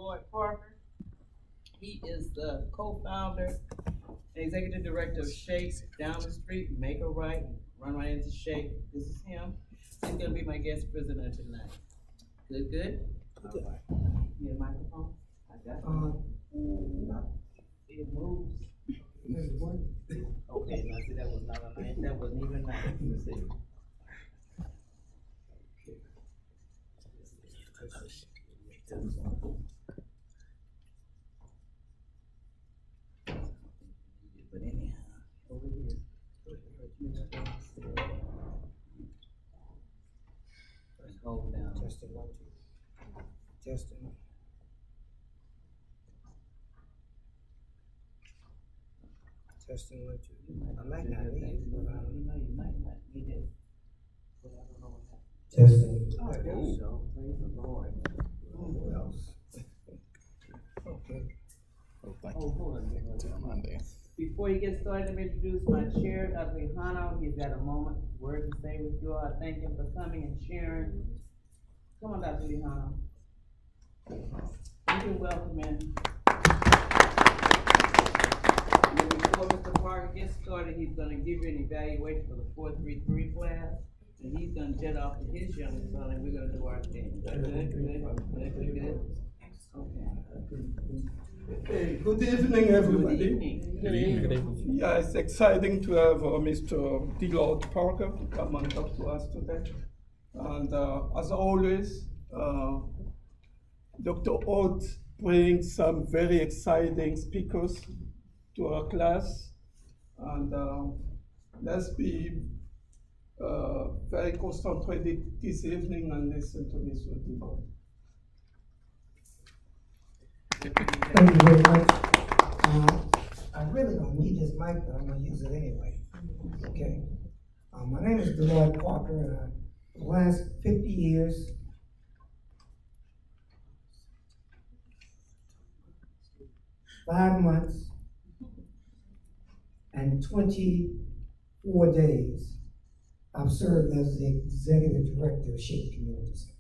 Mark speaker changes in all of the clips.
Speaker 1: Deloyd Parker. He is the co-founder and executive director of S.H.A.P.E down the street, make a right, run right into S.H.A.P.E. This is him. He's gonna be my guest prisoner tonight. Good, good? All right. Need a microphone? I got it. It moves. Okay, now see, that was not a nice, that wasn't even nice. Let's see. But anyhow, over here. Let's hold down.
Speaker 2: Testing 1, 2. Testing. Testing 1, 2. I might not need it, but
Speaker 1: You know, you might not need it. But I don't know what happened.
Speaker 2: testing.
Speaker 1: Oh, there you go. Praise the Lord.
Speaker 2: Who else? Okay.
Speaker 3: Oh, thank
Speaker 1: Oh,
Speaker 3: you.
Speaker 1: hold on.
Speaker 3: Till Monday.
Speaker 1: Before you get started, let me introduce my chair, Dr. Hano. He's got a moment, word to say with you all. I thank him for coming and sharing. Come on, Dr. Hano. You can welcome him. And then before Mr. Parker gets started, he's gonna give you an evaluation for the 433 class. And he's gonna jet off to his youngest son, and we're gonna do our thing. Good, good. Okay.
Speaker 4: Hey, good evening, everybody.
Speaker 1: Good evening.
Speaker 3: Good evening.
Speaker 4: Yeah, it's exciting to have Mr. Deloyd Parker come and talk to us today. And as always, Dr. Oates brings some very exciting speakers to our class. And let's be very concentrated this evening and listen to Mr. Deloyd.
Speaker 2: Thank you very much. I really don't need this mic, but I'm gonna use it anyway. Okay. My name is Deloyd Parker, and for the last 50 years, five months, and 24 days, I've served as the executive director of S.H.A.P.E Community Center.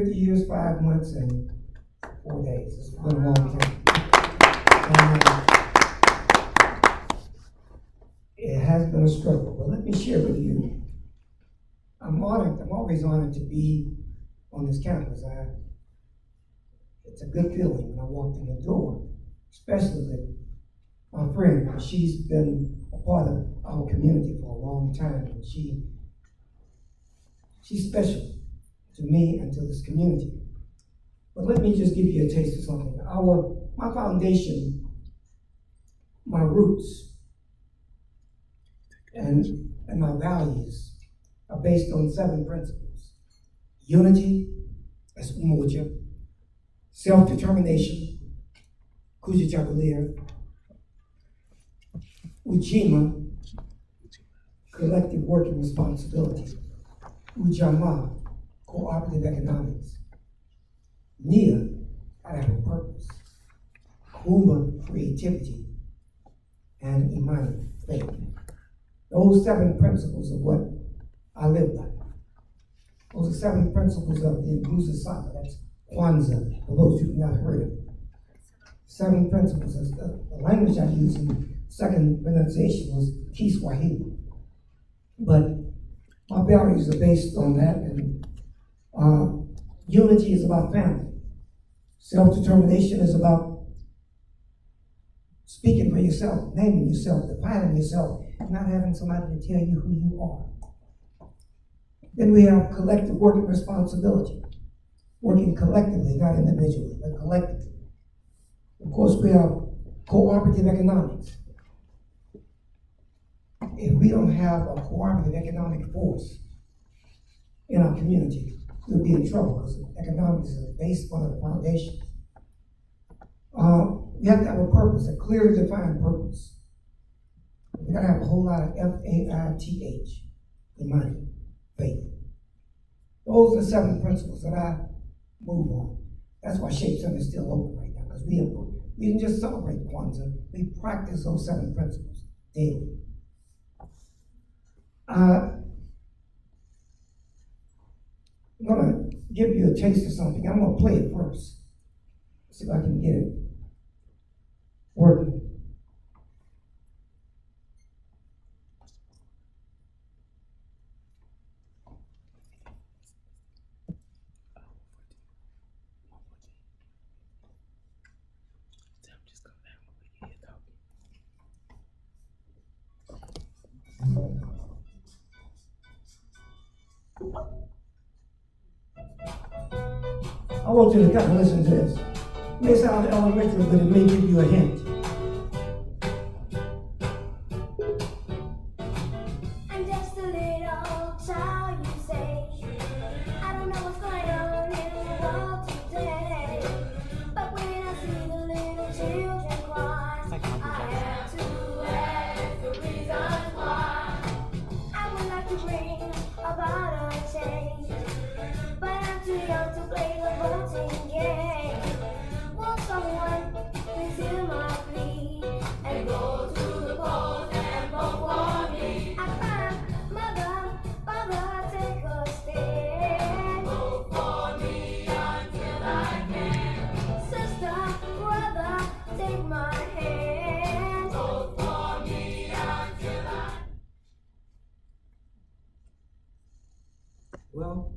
Speaker 2: 50 years, 5 months, and 4 days. It's been a long time. And, it has been a struggle, but let me share with you. I'm always honored to be on this campus. It's a good feeling when I walked in the door, especially with my friend. She's been a part of our community for a long time, and she's special to me and to this community. But let me just give you a taste of something. My foundation, my roots, and my values are based on 7 principles. Unity, that's umoja. Self-determination, kujichagulia. Ujima, collective working responsibility. Ujamaa, cooperative economics. Nia, I have a purpose. Kuma, creativity. And Imani, faith. Those 7 principles are what I live by. Those are 7 principles of the inclusive Saba. That's Kwanzaa, for those who have not heard of it. 7 principles. The language I used in second pronunciation was Kiswahili. But my values are based on that, and unity is about family. Self-determination is about speaking for yourself, naming yourself, defining yourself, and not having somebody to tell you who you are. Then we have collective working responsibility, working collectively, not individually, but collectively. Of course, we have cooperative economics. If we don't have a cooperative economic force in our community, we'll be in trouble, because economics is based on the foundation. We have to have a purpose, a clearly defined purpose. We gotta have a whole lot of F-A-I-T-H in money, faith. Those are the 7 principles that I move on. That's why S.H.A.P.E Center is still open right now, because we didn't just celebrate Kwanzaa, we practice those 7 principles daily. I'm gonna give you a taste of something. I'm gonna play it first. See if I can get it working. I want you to kind of listen to this. It may sound elementary, but it may give you a hint.
Speaker 5: I'm just a little child, you say. I don't know what's going on in the world today. But when I see the little children cry, I have to ask the reasons why. I would like to bring about a change, but I'm too young to play the voting game. Won't someone please hear my plea and go to the polls and vote for me? I cry, mother, father, take a stand. Vote for me until I can. Sister, brother, take my hand. Vote for me until I.
Speaker 2: Well,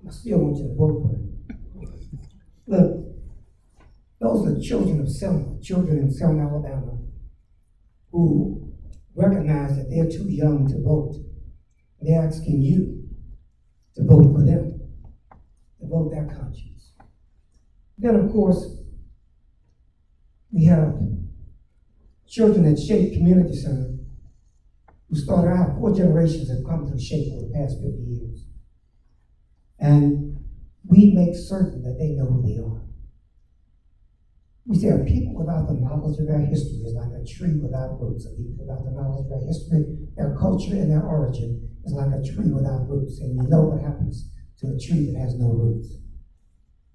Speaker 2: I still want you to vote for it. Look, those are children of Selma, children in Selma, Alabama, who recognize that they're too young to vote. They're asking you to vote for them, to vote their conscience. Then, of course, we have children at S.H.A.P.E Community Center who started out. 4 generations have come through S.H.A.P.E over the past 50 years. And we make certain that they know who they are. We say a people without the knowledge of their history is like a tree without roots. A people without the knowledge of their history, their culture, and their origin is like a tree without roots. And you know what happens to a tree that has no roots.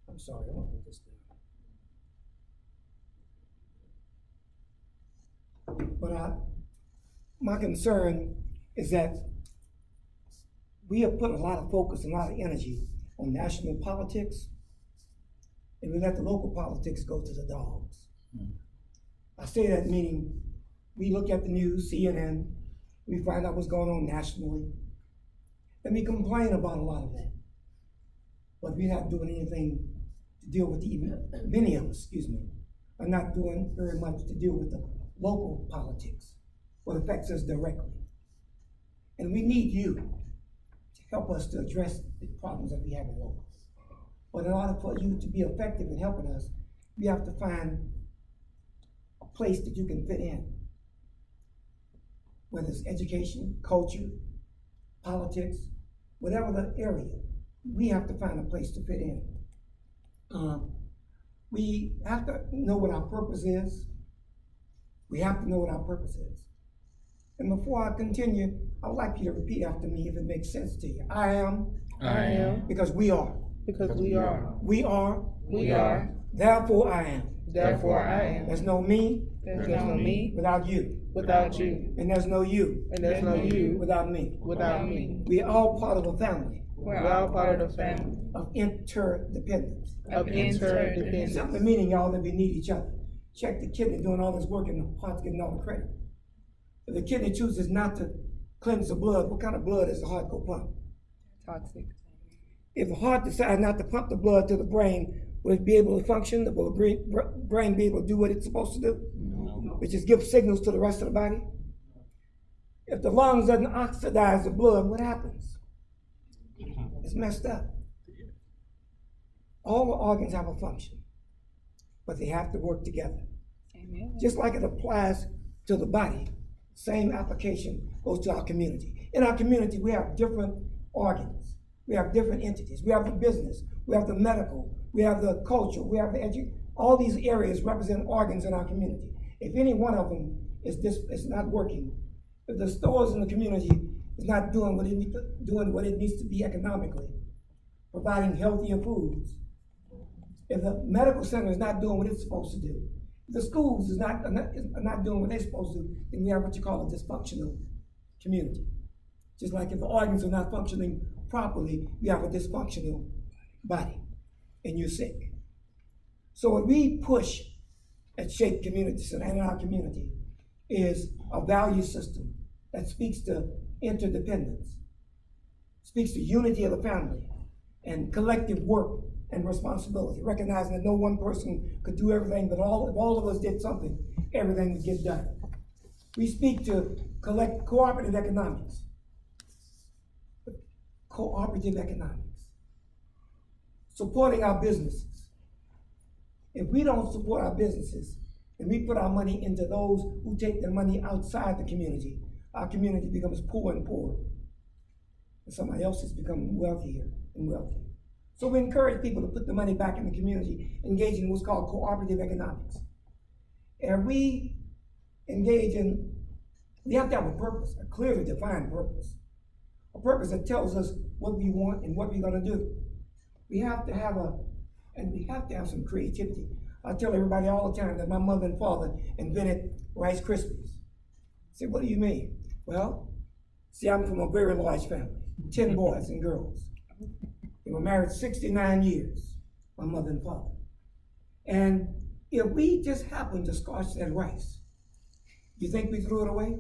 Speaker 2: I'm sorry, I want to put this down. But my concern is that we have put a lot of focus and a lot of energy on national politics, and we let the local politics go to the dogs. I say that meaning we look at the news, CNN, we find out what's going on nationally, and we complain about a lot of that. But we're not doing anything to deal with many of us, are not doing very much to deal with the local politics, what affects us directly. And we need you to help us to address the problems that we have in local. But in order for you to be effective in helping us, we have to find a place that you can fit in. Whether it's education, culture, politics, whatever the area, we have to find a place to fit in. We have to know what our purpose is. We have to know what our purpose is. And before I continue, I would like you to repeat after me if it makes sense to you. I am. Because we are.
Speaker 6: Because we are.
Speaker 2: We are.
Speaker 6: We are.
Speaker 2: Therefore I am.
Speaker 6: Therefore I am.
Speaker 2: There's no me.
Speaker 6: There's no me
Speaker 2: without you.
Speaker 6: without you.
Speaker 2: And there's no you.
Speaker 6: And there's no you
Speaker 2: without me.
Speaker 6: without me.
Speaker 2: We are all part of a family.
Speaker 6: We're all part of the family
Speaker 2: Of interdependence.
Speaker 6: of interdependence.
Speaker 2: The meaning, y'all, that we need each other. Check the kidney doing all this work and the heart's getting all the credit. If the kidney chooses not to cleanse the blood, what kind of blood is the heart go pump?
Speaker 6: Toxic.
Speaker 2: If the heart decides not to pump the blood to the brain, will it be able to function? Will the brain be able to do what it's supposed to do?
Speaker 3: No.
Speaker 2: Which is give signals to the rest of the body? If the lungs doesn't oxidize the blood, what happens? It's messed up. All the organs have a function, but they have to work together.
Speaker 6: Amen.
Speaker 2: Just like it applies to the body, same application goes to our community. In our community, we have different organs. We have different entities. We have the business. We have the medical. We have the culture. We have the education. All these areas represent organs in our community. If any one of them is not working, if the stores in the community is not doing what it needs to be economically, providing healthier foods, if the medical center is not doing what it's supposed to do, if the schools are not doing what they're supposed to do, then we have what you call a dysfunctional community. Just like if the organs are not functioning properly, you have a dysfunctional body and you're sick. So what we push at S.H.A.P.E Community Center and in our community is a value system that speaks to interdependence, speaks to unity of the family and collective work and responsibility, recognizing that no one person could do everything, but if all of us did something, everything would get done. We speak to cooperative economics. Cooperative economics. Supporting our businesses. If we don't support our businesses and we put our money into those who take their money outside the community, our community becomes poor and poorer. And somebody else is becoming wealthier and wealthier. So we encourage people to put the money back in the community, engaging in what's called cooperative economics. And we engage in, we have to have a purpose, a clearly defined purpose. A purpose that tells us what we want and what we're gonna do. We have to have some creativity. I tell everybody all the time that my mother and father invented Rice Krispies. I say, what do you mean? Well, see, I'm from a very large family, 10 boys and girls. They were married 69 years, my mother and father. And if we just happened to scorch that rice, you think we threw it away?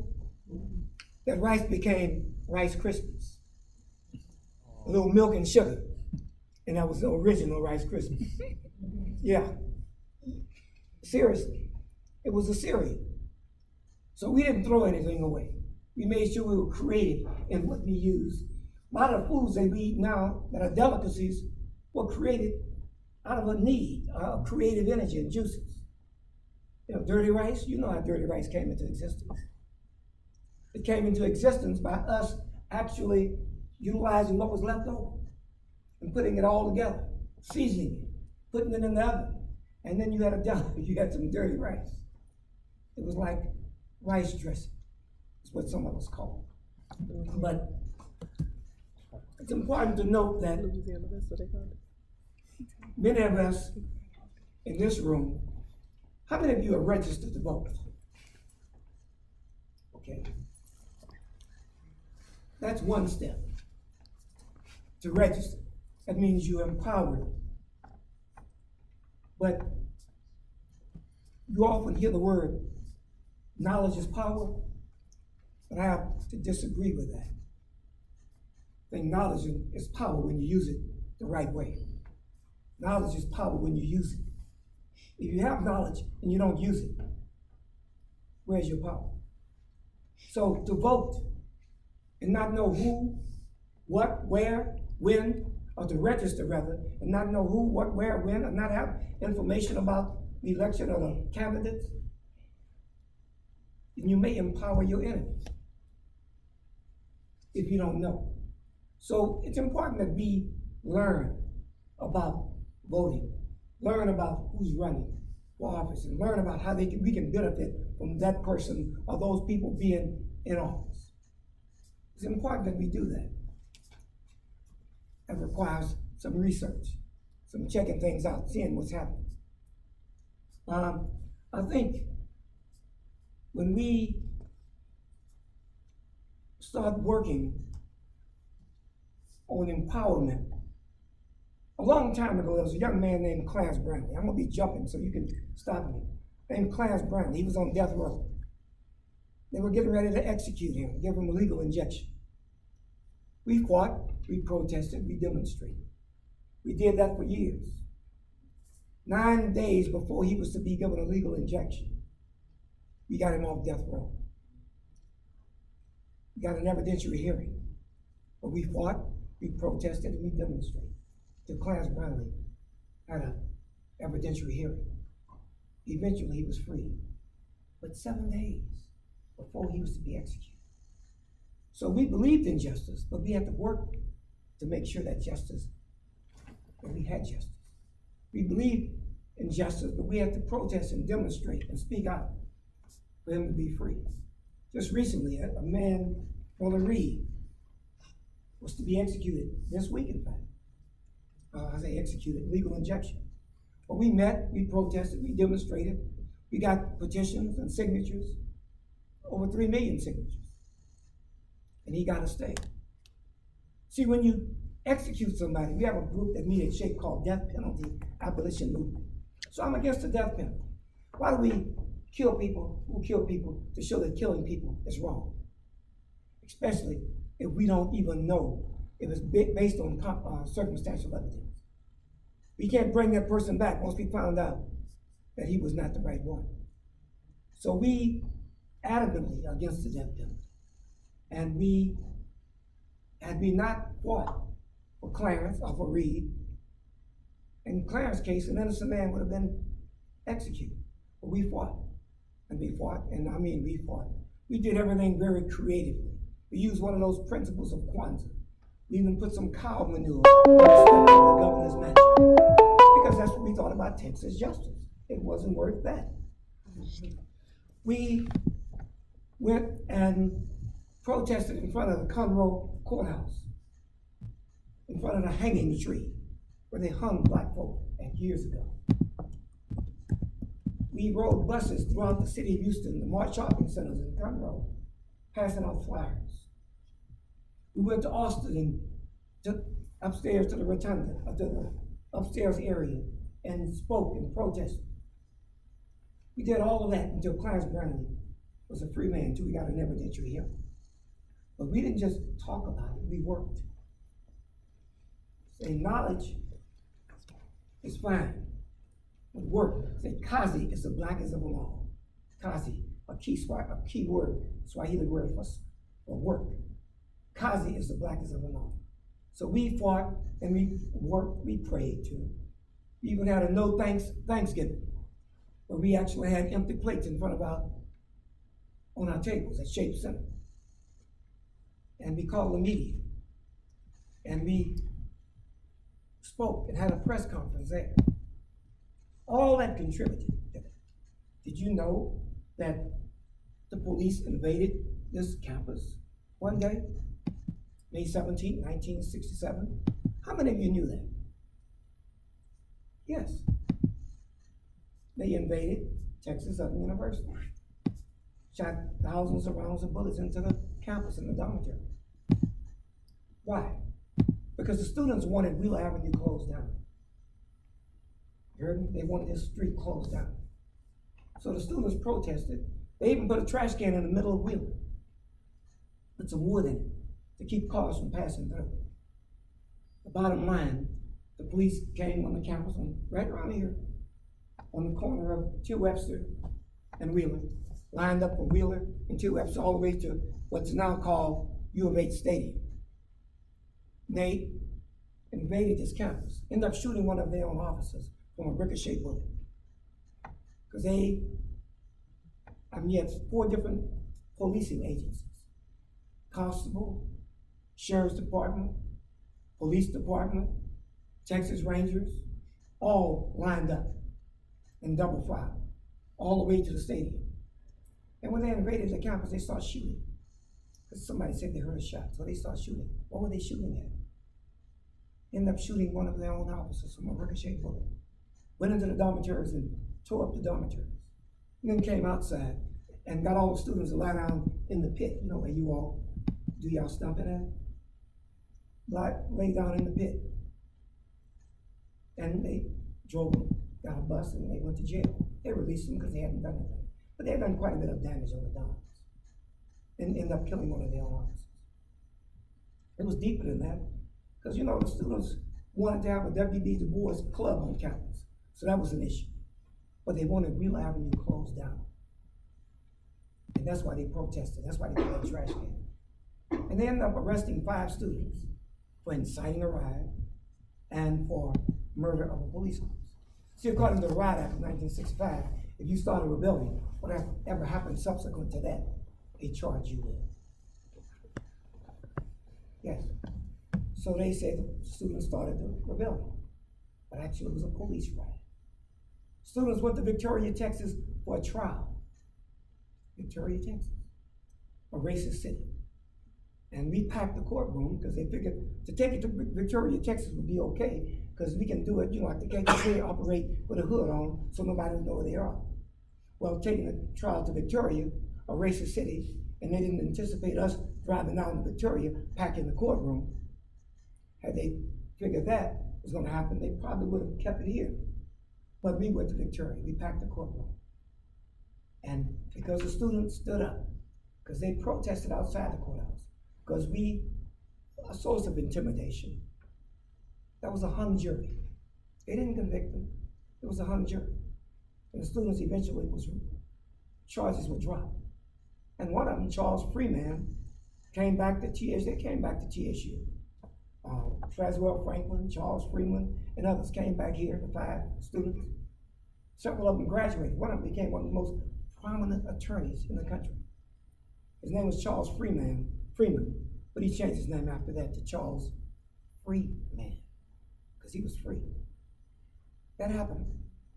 Speaker 2: That rice became Rice Krispies. A little milk and sugar. And that was the original Rice Krispies. Yeah. Seriously. It was a cereal. So we didn't throw anything away. We made sure we were creative in what we used. A lot of the foods that we eat now that are delicacies were created out of a need, of creative energy and juices. You know, dirty rice, you know how dirty rice came into existence. It came into existence by us actually utilizing what was left over and putting it all together, seasoning it, putting it in the oven, and then you had some dirty rice. It was like rice dressing, is what some of us call it. But it's important to note that many of us in this room, how many of you are registered to vote? Okay. That's one step. To register. That means you're empowered. But you often hear the word knowledge is power, but I have to disagree with that. I think knowledge is power when you use it the right way. Knowledge is power when you use it. If you have knowledge and you don't use it, where's your power? So to vote and not know who, what, where, when, or to register rather, and not know who, what, where, when, or not have information about the election or the candidates, then you may empower your enemies if you don't know. So it's important that we learn about voting, learn about who's running for office, and learn about how we can benefit from that person or those people being in office. It's important that we do that. That requires some research, some checking things out, seeing what's happening. I think when we start working on empowerment, a long time ago, there was a young man named Clarence Brownlee. I'm gonna be jumping so you can stop me. Named Clarence Brownlee, he was on death row. They were getting ready to execute him, give him a legal injection. We fought, we protested, we demonstrated. We did that for years. 9 days before he was to be given a legal injection, we got him off death row. We got an evidentiary hearing. But we fought, we protested, and we demonstrated. Till Clarence Brownlee had an evidentiary hearing. Eventually he was freed. But 7 days before he was to be executed. So we believed in justice, but we had to work to make sure that we had justice. We believed in justice, but we had to protest and demonstrate and speak out for him to be free. Just recently, a man, Brother Reed, was to be executed this week, in fact. I say executed, legal injection. But we met, we protested, we demonstrated, we got petitions and signatures, over 3 million signatures. And he got to stay. See, when you execute somebody, we have a group that meet at S.H.A.P.E called Death Penalty Abolition Movement. So I'm against the death penalty. Why do we kill people who kill people to show that killing people is wrong? Especially if we don't even know if it's based on circumstantial evidence. We can't bring that person back once we found out that he was not the right one. So we adamantly are against the death penalty. And had we not fought for Clarence or for Reed, in Clarence's case, an innocent man would have been executed. But we fought, and we fought, and I mean we fought. We did everything very creatively. We used one of those principles of Kwanzaa. We even put some cow manure on the governor's mansion, because that's what we thought about Texas justice. It wasn't worth that. We went and protested in front of the Conroe Courthouse, in front of the hanging tree, where they hung black folk years ago. We rode buses throughout the city of Houston, the Mart shopping centers in Conroe, passing out flyers. We went to Austin and took upstairs to the rotunda, to the upstairs area, and spoke and protested. We did all of that until Clarence Brownlee was a free man, until we got an evidentiary hearing. But we didn't just talk about it, we worked. Say knowledge is fine, but work. Say kazi is the blackest of them all. Kazi, a key word, Swahili word for work. Kazi is the blackest of them all. So we fought and we worked, we prayed too. We even had a no thanks Thanksgiving, where we actually had empty plates in front of on our tables at S.H.A.P.E Center. And we called the media. And we spoke and had a press conference there. All that contributed to that. Did you know that the police invaded this campus one day, May 17, 1967? How many of you knew that? Yes. They invaded Texas Southern University, shot thousands of rounds of bullets into the campus and the dormitory. Why? Because the students wanted Wheeler Avenue closed down. You heard me? They wanted this street closed down. So the students protested. They even put a trash can in the middle of Wheeler, put some wood in it to keep cars from passing through. The bottom line, the police came on the campus, right around here, on the corner of 2 Webster and Wheeler, lined up from Wheeler and 2 Webster all the way to what's now called U of H Stadium. They invaded this campus, ended up shooting one of their own officers from a ricochet bullet. Because you had 4 different policing agencies: Constable, Sheriff's Department, Police Department, Texas Rangers, all lined up in double file, all the way to the stadium. And when they invaded the campus, they started shooting. Because somebody said they heard a shot, so they started shooting. What were they shooting at? Ended up shooting one of their own officers from a ricochet bullet. Went into the dormitories and tore up the dormitories. And then came outside and got all the students to lie down in the pit, you know, where you all do y'all stumping at? Lay down in the pit. And they drove them, got a bus, and they went to jail. They released them because they hadn't done anything. But they had done quite a bit of damage on the dorms and ended up killing one of their own officers. It was deeper than that, because you know the students wanted to have a W.B. Du Bois club on campus, so that was an issue. But they wanted Wheeler Avenue closed down. And that's why they protested, that's why they put that trash can. And they ended up arresting 5 students for inciting a riot and for murder of a police officer. See, according to the Riot Act of 1965, if you start a rebellion, whatever happened subsequent to that, they charge you with. Yes. So they said the students started the rebellion, but actually it was a police riot. Students went to Victoria, Texas for a trial. Victoria, Texas, a racist city. And we packed the courtroom because they figured to take it to Victoria, Texas would be okay, because we can do it, you know, like the KKK operate with a hood on so nobody will know where they are. Well, taking the trial to Victoria, a racist city, and they didn't anticipate us driving out in Victoria, packing the courtroom. Had they figured that was gonna happen, they probably would have kept it here. But we went to Victoria, we packed the courtroom. And because the students stood up, because they protested outside the courthouse, because a source of intimidation, that was a hung jury. They didn't convict them, it was a hung jury. And the students eventually charges were dropped. And one of them, Charles Freeman, came back to TSU. Traswell Franklin, Charles Freeman, and others came back here, the 5 students. Several of them graduated. One of them became one of the most prominent attorneys in the country. His name was Charles Freeman, but he changed his name after that to Charles Freeman, because he was free. That happened.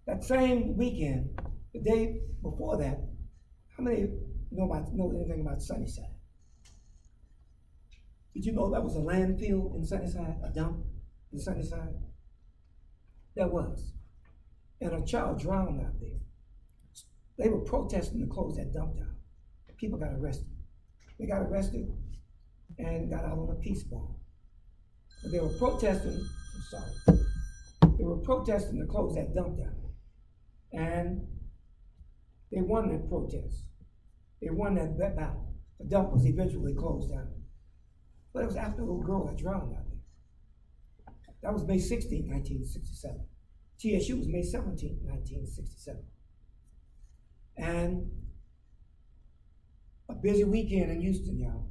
Speaker 2: That same weekend, the day before that, how many know anything about Sunnyside? Did you know that was a landfill in Sunnyside, a dump in Sunnyside? There was. And a child drowned out there. They were protesting to close that dump down. People got arrested. They got arrested and got out on a peace bond. But they were protesting to close that dump down. And they won that protest. They won that battle. The dump was eventually closed down. But it was after a little girl that drowned out there. That was May 16, 1967. TSU was May 17, 1967. And a busy weekend in Houston, y'all.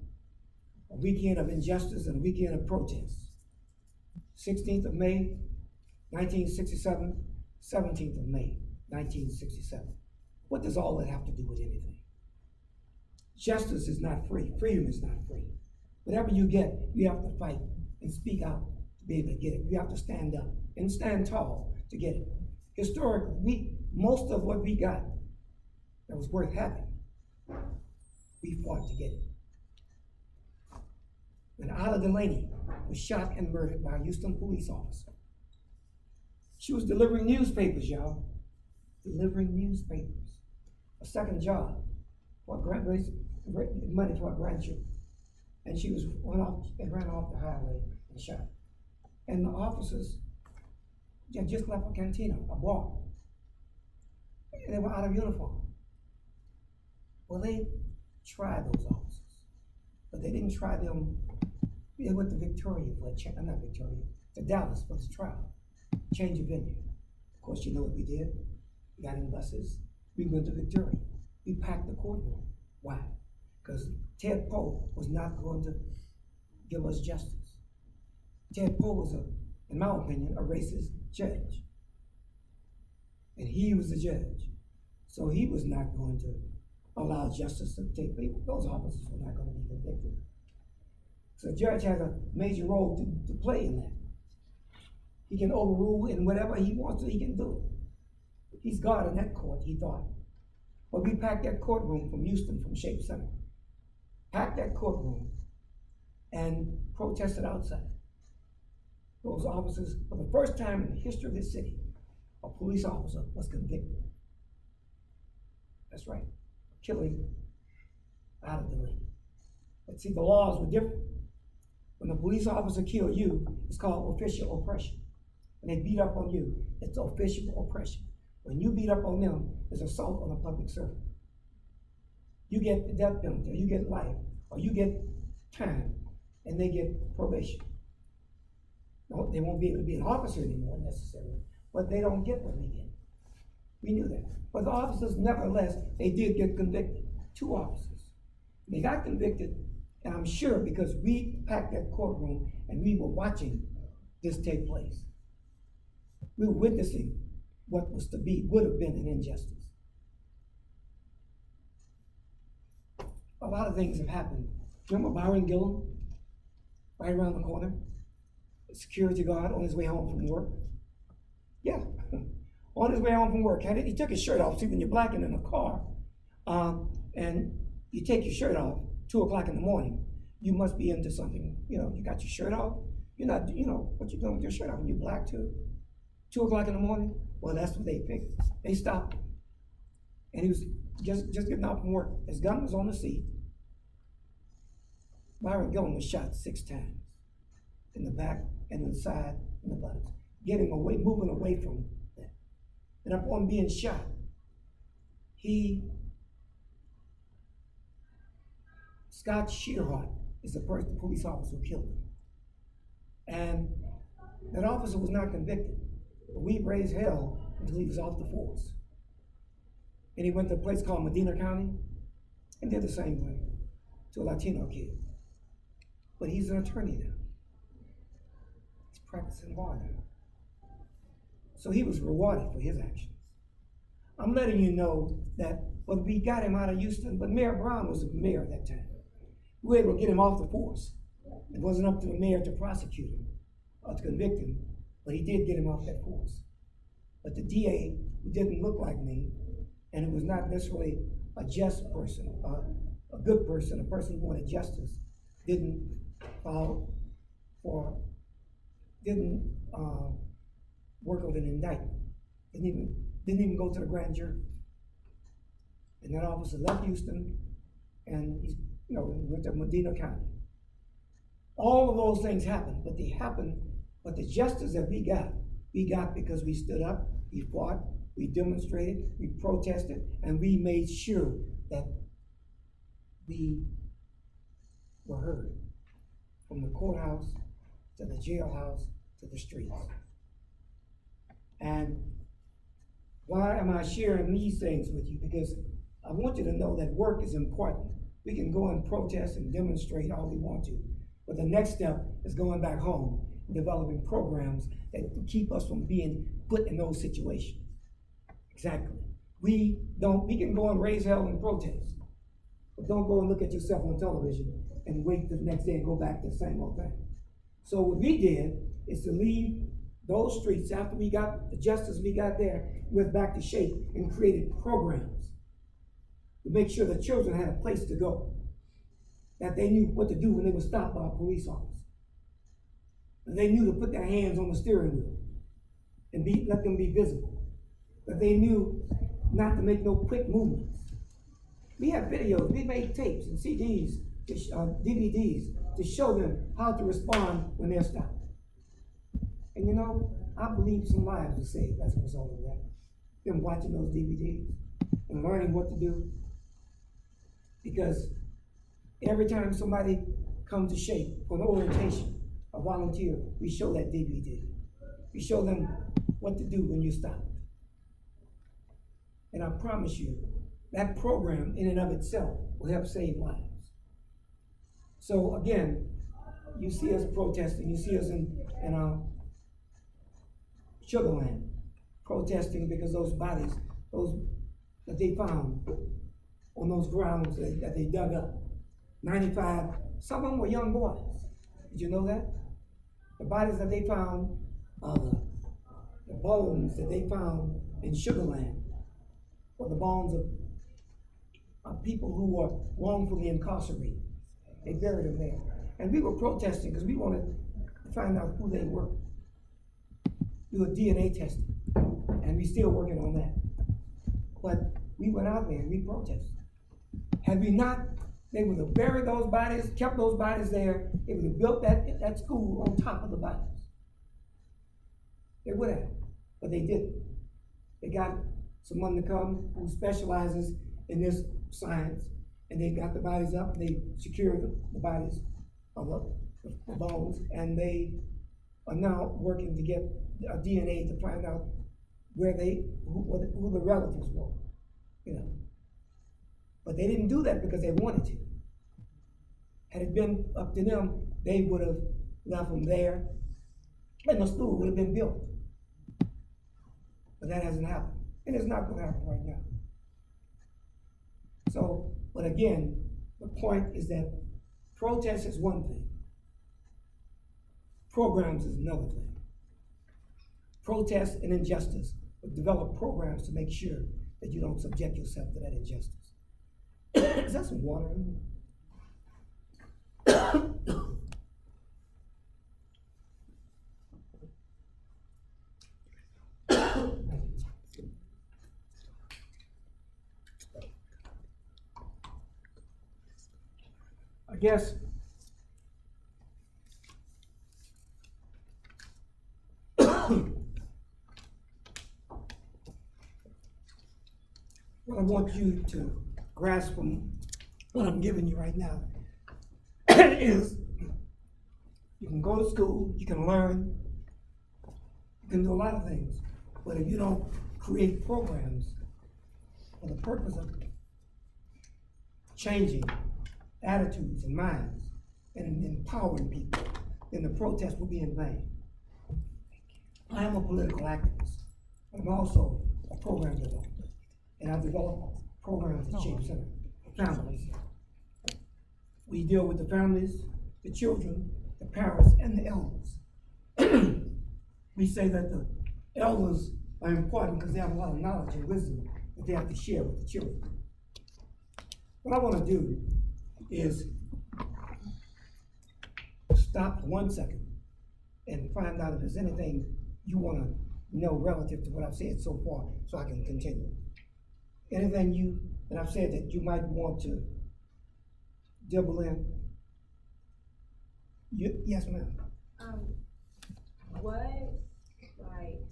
Speaker 2: A weekend of injustice and a weekend of protests. 16th of May, 1967, 17th of May, 1967. What does all that have to do with anything? Justice is not free. Freedom is not free. Whatever you get, you have to fight and speak out to be able to get it. You have to stand up and stand tall to get it. Historically, most of what we got that was worth having, we fought to get it. When Ada Delaney was shot and murdered by a Houston police officer, she was delivering newspapers, y'all. Delivering newspapers. A second job for money for her grandchildren. And she was ran off the highway and shot. And the officers had just left a cantina, a bar. And they were out of uniform. Well, they tried those officers, but they didn't try them. They went to Dallas for the trial, change of venue. Of course, you know what we did? We got in buses, we went to Victoria. We packed the courtroom. Why? Because Ted Poe was not going to give us justice. Ted Poe was, in my opinion, a racist judge. And he was the judge. So he was not going to allow justice to take place. Those officers were not going to be convicted. So the judge has a major role to play in that. He can overrule in whatever he wants to, he can do it. He's God in that court, he thought. But we packed that courtroom from Houston, from S.H.A.P.E Center. Packed that courtroom and protested outside. Those officers, for the first time in the history of this city, a police officer was convicted. That's right, killing Ada Delaney. But see, the laws were different. When a police officer kills you, it's called official oppression. When they beat up on you, it's official oppression. When you beat up on them, it's assault on a public servant. You get the death penalty, or you get life, or you get time, and they get probation. No, they won't be able to be an officer anymore necessarily, but they don't get what we get. We knew that. But the officers, nevertheless, they did get convicted. 2 officers. They got convicted, and I'm sure because we packed that courtroom and we were watching this take place. We were witnessing what was to be, would have been an injustice. A lot of things have happened. Remember Byron Gillum, right around the corner? A security guard on his way home from work. Yeah, on his way home from work. He took his shirt off. See, when you're black and in a car, and you take your shirt off 2 o'clock in the morning, you must be into something. You know, you got your shirt off. You're not, what you doing with your shirt off when you're black too? 2 o'clock in the morning? Well, that's what they figured. They stopped him. And he was just getting out from work. His gun was on the seat. Byron Gillum was shot 6 times in the back and the side and the buttocks, getting away, moving away from that. And upon being shot, Scott Shearhart is the police officer who killed him. And that officer was not convicted, but we raised hell until he was off the force. And he went to a place called Medina County and did the same thing to a Latino kid. But he's an attorney now. He's practicing law now. So he was rewarded for his actions. I'm letting you know that when we got him out of Houston, but Mayor Brown was the mayor at that time. We were able to get him off the force. It wasn't up to the mayor to prosecute him or to convict him, but he did get him off that force. But the DA, who didn't look like me, and it was not necessarily a just person, a good person, a person who wanted justice, didn't work on an indictment. Didn't even go to the grand jury. And that officer left Houston, and he went to Medina County. All of those things happened, but the justice that we got because we stood up, we fought, we demonstrated, we protested, and we made sure that we were heard. From the courthouse, to the jailhouse, to the streets. And why am I sharing these things with you? Because I want you to know that work is important. We can go and protest and demonstrate all we want to, but the next step is going back home and developing programs that keep us from being put in those situations. Exactly. We can go and raise hell and protest, but don't go and look at yourself on television and wait for the next day and go back to the same old thing. So what we did is to leave those streets after we got the justice we got there, went back to S.H.A.P.E and created programs to make sure the children had a place to go, that they knew what to do when they were stopped by a police officer. And they knew to put their hands on the steering wheel and let them be visible. That they knew not to make no quick movements. We have videos, we made tapes and CDs, DVDs to show them how to respond when they're stopped. And I believe some lives were saved as a result of that. Them watching those DVDs and learning what to do. Because every time somebody comes to S.H.A.P.E for an orientation, a volunteer, we show that DVD. We show them what to do when you stop. And I promise you, that program in and of itself will help save lives. So again, you see us protesting, you see us in Sugar Land, protesting because those bodies, that they found on those grounds that they dug up, 95, some of them were young boys. Did you know that? The bodies that they found, the bones that they found in Sugar Land were the bones of people who were wrongfully incarcerated. They buried them there. And we were protesting because we wanted to find out who they were. Do a DNA testing, and we're still working on that. But we went out there and we protested. Had we not, they would have buried those bodies, kept those bodies there, they would have built that school on top of the bodies. They would have, but they didn't. They got someone to come who specializes in this science, and they got the bodies up, and they secured the bodies of the bones, and they are now working to get a DNA to find out who the relatives were, But they didn't do that because they wanted to. Had it been up to them, they would have left them there, and the school would have been built. But that hasn't happened, and it's not going to happen right now. So, but again, the point is that protest is one thing. Programs is another thing. Protest and injustice, but develop programs to make sure that you don't subject yourself to that injustice. Is that some water in I guess What I want you to grasp from what I'm giving you right now is you can go to school, you can learn, you can do a lot of things, but if you don't create programs for the purpose of changing attitudes and minds and empowering people, then the protest will be in vain. I am a political activist, but I'm also a program developer, and I develop programs at S.H.A.P.E Center for families. We deal with the families, the children, the parents, and the elders. We say that the elders are important because they have a lot of knowledge and wisdom that they have to share with the children. What I want to do is stop for 1 second and find out if there's anything you want to know relative to what I've said so far, so I can continue. Anything that I've said that you might want to double in? Yes, ma'am.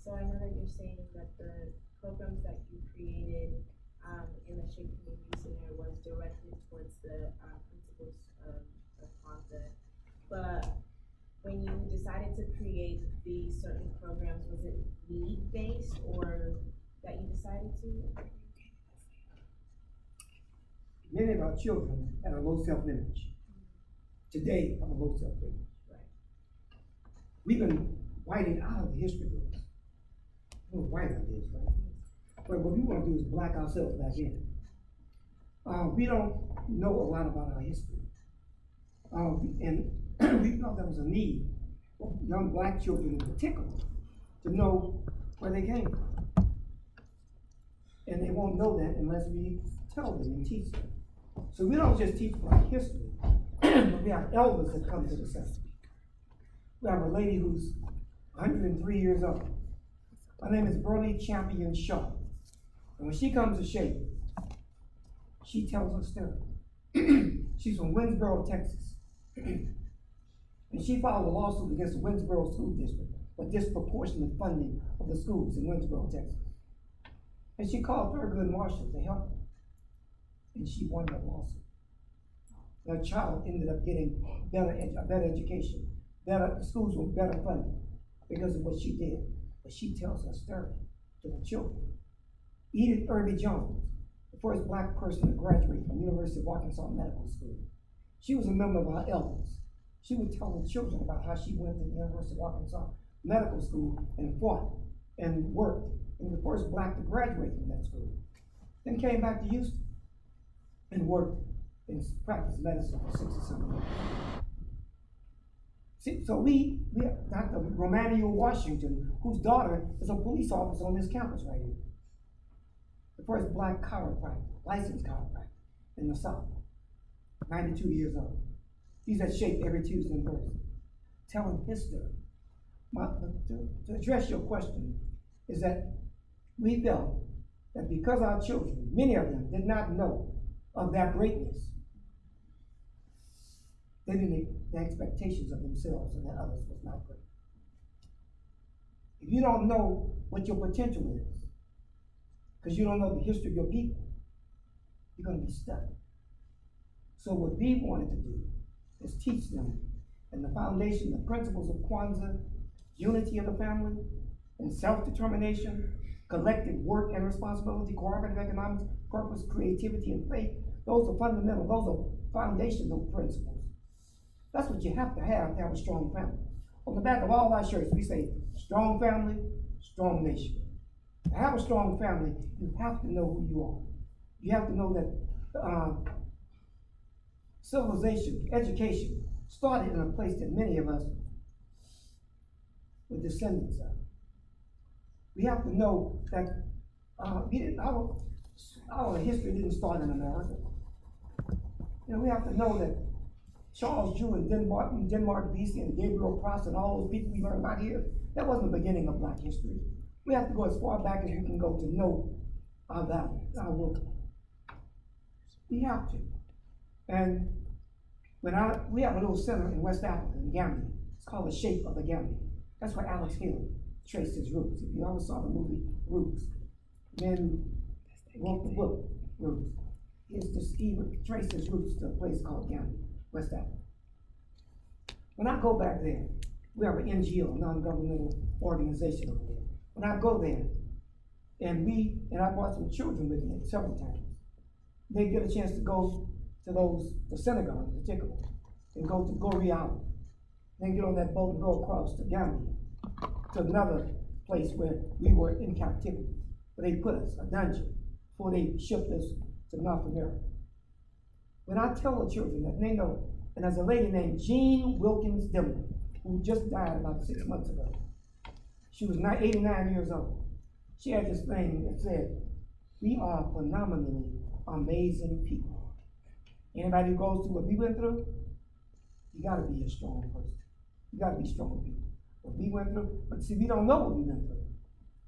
Speaker 7: So I know that you're saying that the programs that you created in the S.H.A.P.E Community Center was directed towards the principles of concept. But when you decided to create these certain programs, was it need-based or that you decided to?
Speaker 2: Many of our children have a low self-image. Today, have a low self-image.
Speaker 7: Right.
Speaker 2: We've been whiting out of the history books. We're white out this, right? But what we want to do is black ourselves back in. We don't know a lot about our history. And we felt there was a need for young black children in particular to know where they came from. And they won't know that unless we tell them and teach them. So we don't just teach black history, but we have elders that come to the center. We have a lady who's 103 years old. Her name is Burley Champion Shaw. And when she comes to S.H.A.P.E, she tells her story. She's from Winsboro, Texas. And she filed a lawsuit against the Winsboro School District for disproportionate funding of the schools in Winsboro, Texas. And she called Thurgood Marshall to help her. And she won that lawsuit. Her child ended up getting a better education. The schools were better funded because of what she did. But she tells her story to the children. Edith Irby Jones, the first black person to graduate from the University of Arkansas Medical School. She was a member of our elders. She would tell the children about how she went to the University of Arkansas Medical School and fought and worked, and the first black to graduate from that school. Then came back to Houston and worked and practiced medicine for 60-something years. See, so we have Dr. Romania Washington, whose daughter is a police officer on this campus right here. The first black chiropractor, licensed chiropractor in the South, 92 years old. He's at S.H.A.P.E every Tuesday and Thursday, telling his story. To address your question, is that we felt that because our children, many of them, did not know of their greatness, they didn't make the expectations of themselves and that others was not great. If you don't know what your potential is, because you don't know the history of your people, you're going to be stuck. So what we wanted to do is teach them and the foundation, the principles of Kwanzaa, unity of the family, and self-determination, collective work and responsibility, cooperative economics, purpose, creativity, and faith. Those are fundamental, those are foundational principles. That's what you have to have a strong family. On the back of all our shirts, we say, strong family, strong nation. To have a strong family, you have to know who you are. You have to know that civilization, education, started in a place that many of us were descendants of. We have to know that our history didn't start in America. You know, we have to know that Charles Drew and Denmark Vesey and Gabriel Prost and all those people we learned about here, that wasn't the beginning of black history. We have to go as far back as we can go to know our values, our work. We have to. And we have a little center in West Africa, in Gambia. It's called the S.H.A.P.E of the Gambia. That's where Alex Haley traced his roots. If you ever saw the movie Roots, men wrote the book Roots. He traced his roots to a place called Gambia, West Africa. When I go back there, we have an NGO, non-governmental organization over there. When I go there, and I brought some children with me several times, they get a chance to go to the Senegal in particular, and go to Gorée Island, then get on that boat and go across to Gambia, to another place where we were in captivity, where they put us, a dungeon, before they shipped us to North America. When I tell the children that, they know, and there's a lady named Jean Wilkins Dimmer, who just died about 6 months ago. She was 89 years old. She had this thing that said, "We are phenomenally amazing people." Anybody who goes through what we went through, you gotta be a strong person. You gotta be strong people. What we went through, but see, we don't know what we went through,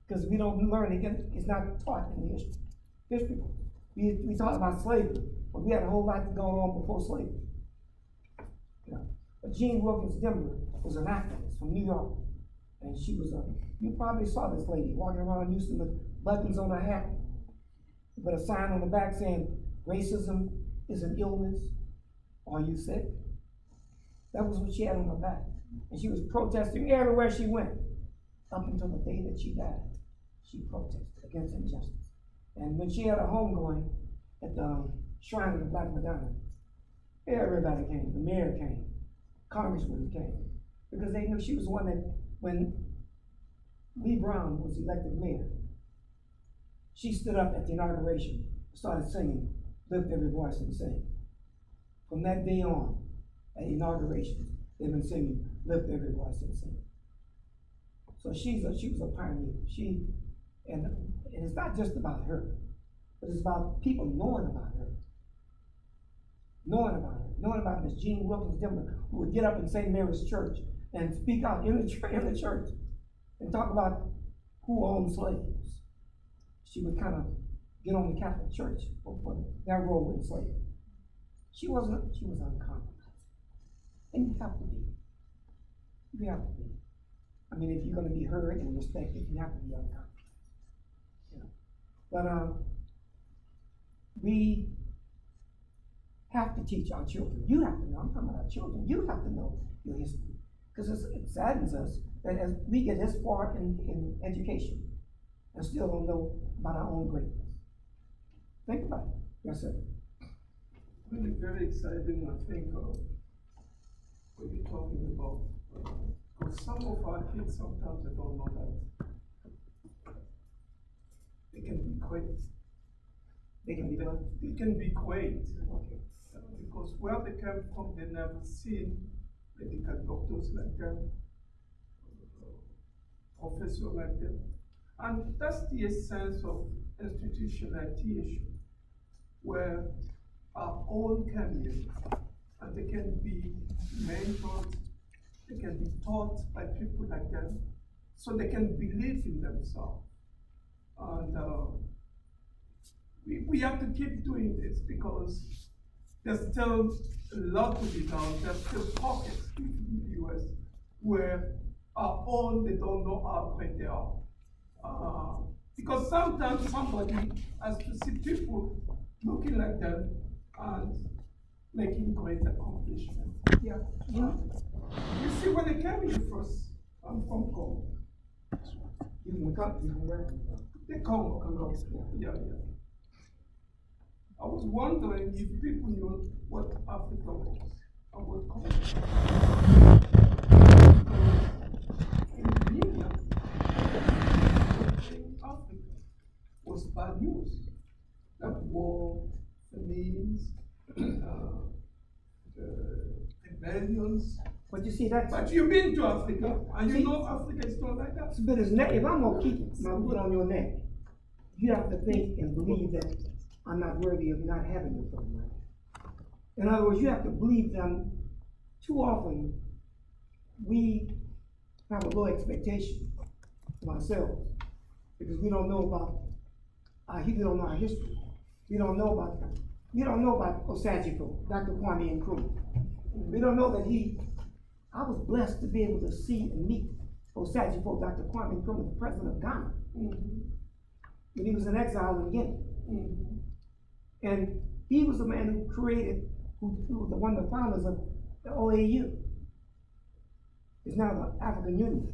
Speaker 2: because we don't learn it. It's not taught in the history book. We talk about slavery, but we had a whole lot to go on before slavery. You know, but Jean Wilkins Dimmer was an activist from New York, and she was you probably saw this lady walking around Houston with buttons on her hat, with a sign on the back saying, "Racism is an illness. Are you sick?" That was what she had on her back. And she was protesting everywhere she went, up until the day that she died. She protested against injustice. And when she had a homegoing at the Shrine of the Black Madonna, everybody came. The mayor came, congressmen came, because they knew she was one that, when Lee Brown was elected mayor, she stood up at the inauguration, started singing, "Lift Every Voice and Sing." From that day on, at inaugurations, they've been singing, "Lift Every Voice and Sing." So she was a pioneer. And it's not just about her, but it's about people knowing about her. Knowing about Miss Jean Wilkins Dimmer, who would get up in St. Mary's Church and speak out in the church and talk about who owned slaves. She would kind of get on the Catholic Church for their role in slavery. She was uncompromising. And you have to be. You have to be. I mean, if you're gonna be heard and respected, you have to be uncompromising. You know? But we have to teach our children. You have to know, I'm talking about our children, you have to know your history. Because it saddens us that as we get this far in education and still don't know about our own greatness. Think about it. Yes, sir.
Speaker 4: Really very exciting, I think, what you're talking about. Because some of our kids sometimes they don't know that. They can be quite.
Speaker 2: They can be what?
Speaker 4: They can be quite. Okay. Because where they come from, they never seen medical doctors like them, professors like them. And that's the essence of institutionalization, where our own can be, and they can be mentored, they can be taught by people like them, so they can believe in themselves. And we have to keep doing this, because there's still a lot to be done. There's still pockets in the US where our own, they don't know how great they are. Because sometimes somebody has to see people looking like them and making great accomplishments.
Speaker 2: Yeah.
Speaker 4: You see, when they came here first, I'm from Congo.
Speaker 2: You can come, you can work.
Speaker 4: They Congo. Yeah. I was wondering if people knew what Africa was and what Congo was. In Kenya, Africa was bad news. That war, famines, rebellions.
Speaker 2: But you see, that's.
Speaker 4: But you've been to Africa, and you
Speaker 2: See,
Speaker 4: know Africa is not like that.
Speaker 2: But if I'm gonna keep my foot on your neck, you have to think and believe that I'm not worthy of not having your foot on my neck. In other words, you have to believe them. Too often, we have a low expectation of ourselves because we don't know about we don't know our history. We don't know about S.H.A.P.E, Dr. Kwame Nkrumah. We don't know that I was blessed to be able to see and meet S.H.A.P.E, Dr. Kwame Nkrumah, the president of Ghana, when he was in exile in Guinea. And he was the man who created, who was one of the founders of the OAU. It's now the African Union.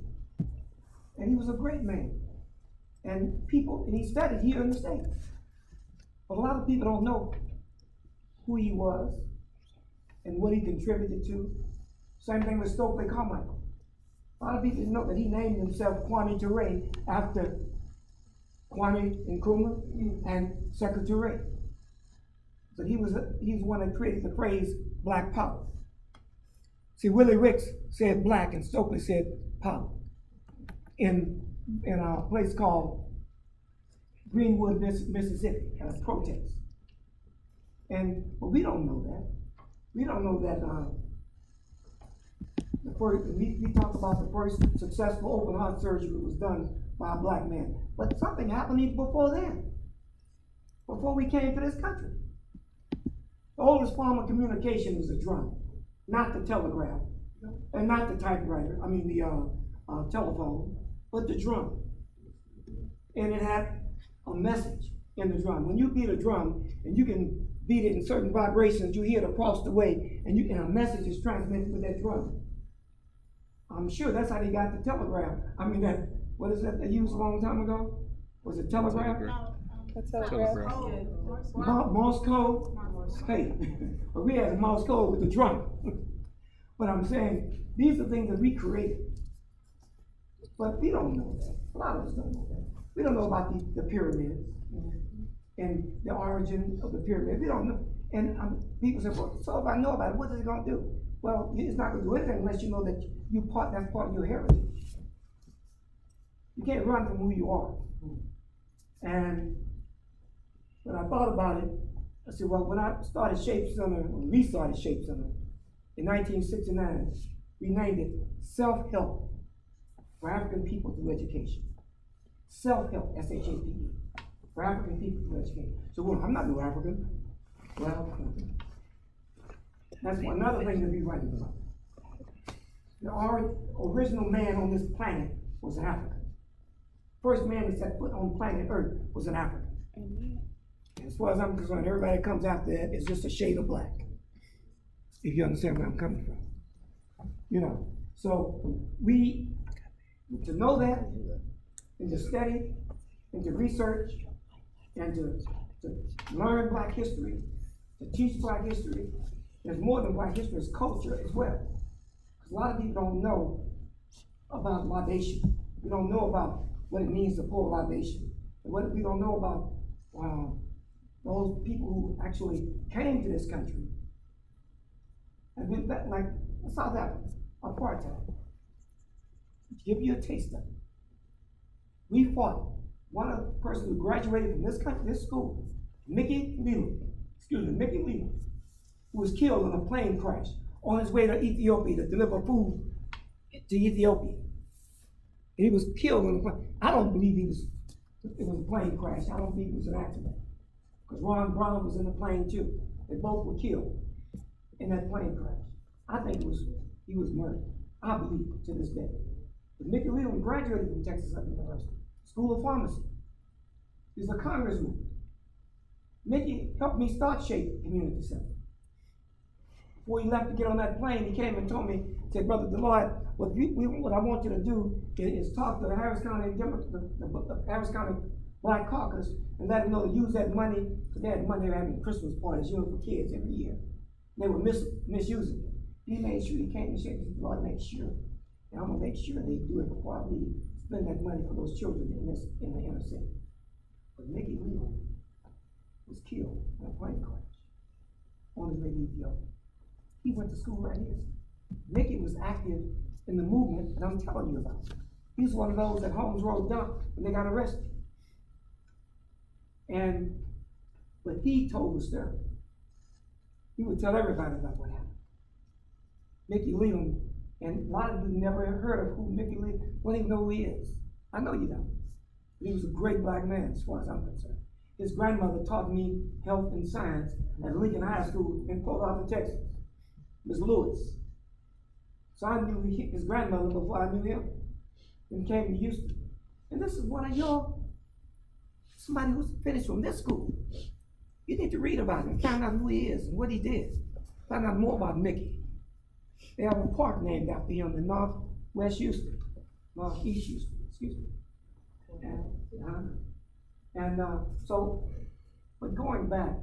Speaker 2: And he was a great man. And he studied here in the States. But a lot of people don't know who he was and what he contributed to. Same thing with Stokely Carmichael. A lot of people didn't know that he named himself Kwame Ture after Kwame Nkrumah and Sekou Touré. So he's the one that created the phrase Black Power. See, Willie Ricks said black and Stokely said power in a place called Greenwood, Mississippi, at a protest. But we don't know that. We don't know that we talk about the first successful open heart surgery was done by a black man. But something happened even before then, before we came to this country. The oldest form of communication was the drum, not the telegraph, and not the typewriter, the telephone, but the drum. And it had a message in the drum. When you beat a drum, and you can beat it in certain vibrations, you hear it across the way, and a message is transmitted with that drum. I'm sure that's how they got the telegraph. What is that they used a long time ago? Was it telegraph? Morse code? Hey, but we had Morse code with the drum. But I'm saying, these are things that we created. But we don't know that. A lot of us don't know that. We don't know about the pyramids and the origin of the pyramid. We don't know. And people say, well, so if I know about it, what is it going to do? Well, it's not going to do anything unless you know that that's part of your heritage. You can't run from who you are. And when I thought about it, I said, well, when I started S.H.A.P.E Center, when we started S.H.A.P.E Center in 1969, we named it Self-Help for African People Through Education. Self-Help, S.H.A.P.E, for African People Through Education. So, well, I'm not no African. Well, that's another thing to be writing about. The original man on this planet was an African. First man that set foot on planet Earth was an African. And as far as I'm concerned, everybody that comes after that is just a shade of black. If you understand where I'm coming from. So to know that, and to study, and to research, and to learn black history, to teach black history, there's more than black history, it's culture as well. Because a lot of people don't know about libation. We don't know about what it means to pour libation. And what we don't know about those people who actually came to this country and went back, like South Africa, apartheid. To give you a taste of it. We fought one of the person who graduated from this country, this school, Mickey Leland, who was killed in a plane crash on his way to Ethiopia to deliver food to Ethiopia. And he was killed in a plane. I don't believe it was a plane crash. I don't believe it was an accident. Because Ron Brown was in the plane too. They both were killed in that plane crash. I think he was murdered. I believe to this day. But Mickey Leland graduated from Texas Southern University, School of Pharmacy. He's a congressman. Mickey helped me start S.H.A.P.E Community Center. Before he left to get on that plane, he came and told me, said, Brother Deloyd, what I want you to do is talk to the Harris County Black Caucus and let them know to use that money, because they had money, they were having Christmas parties, for kids every year. They were misusing it. He made sure he came to S.H.A.P.E, he said, Lord, make sure. And I'm gonna make sure they do it before I leave. Spend that money for those children in the inner city. But Mickey Leland was killed in a plane crash on his way to Ethiopia. He went to school right here. Mickey was active in the movement that I'm telling you about. He's one of those that Holmes Road dumped when they got arrested. But he told the story. He would tell everybody about what happened. Mickey Leland, and a lot of you never heard of who Mickey Leland, don't even know who he is. I know you don't. He was a great black man as far as I'm concerned. His grandmother taught me health and science at Lincoln High School in Port Arthur, Texas. Miss Lewis. So I knew his grandmother before I knew him. and came to Houston. And this is one of your, somebody who's finished from this school. You need to read about him, find out who he is and what he did. Find out more about Mickey. They have a park named after him in northeast Houston, excuse me. So, but going back,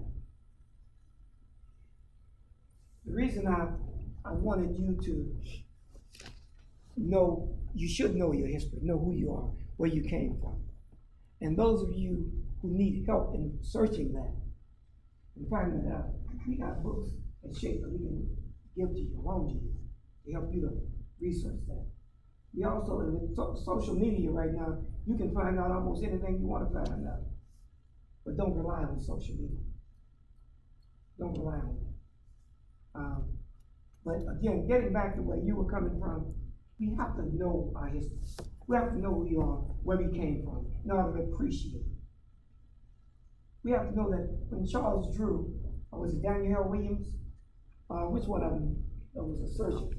Speaker 2: the reason I wanted you to know, you should know your history, know who you are, where you came from. And those of you who need help in searching that and finding that out, we got books at S.H.A.P.E that we can give to you, loan to you, to help you to research that. We also, in social media right now, you can find out almost anything you want to find out. But don't rely on social media. Don't rely on it. But again, getting back to where you were coming from, we have to know our history. We have to know who we are, where we came from, in order to appreciate it. We have to know that when Charles Drew, or was it Daniel L. Williams? Which one of them was a surgeon?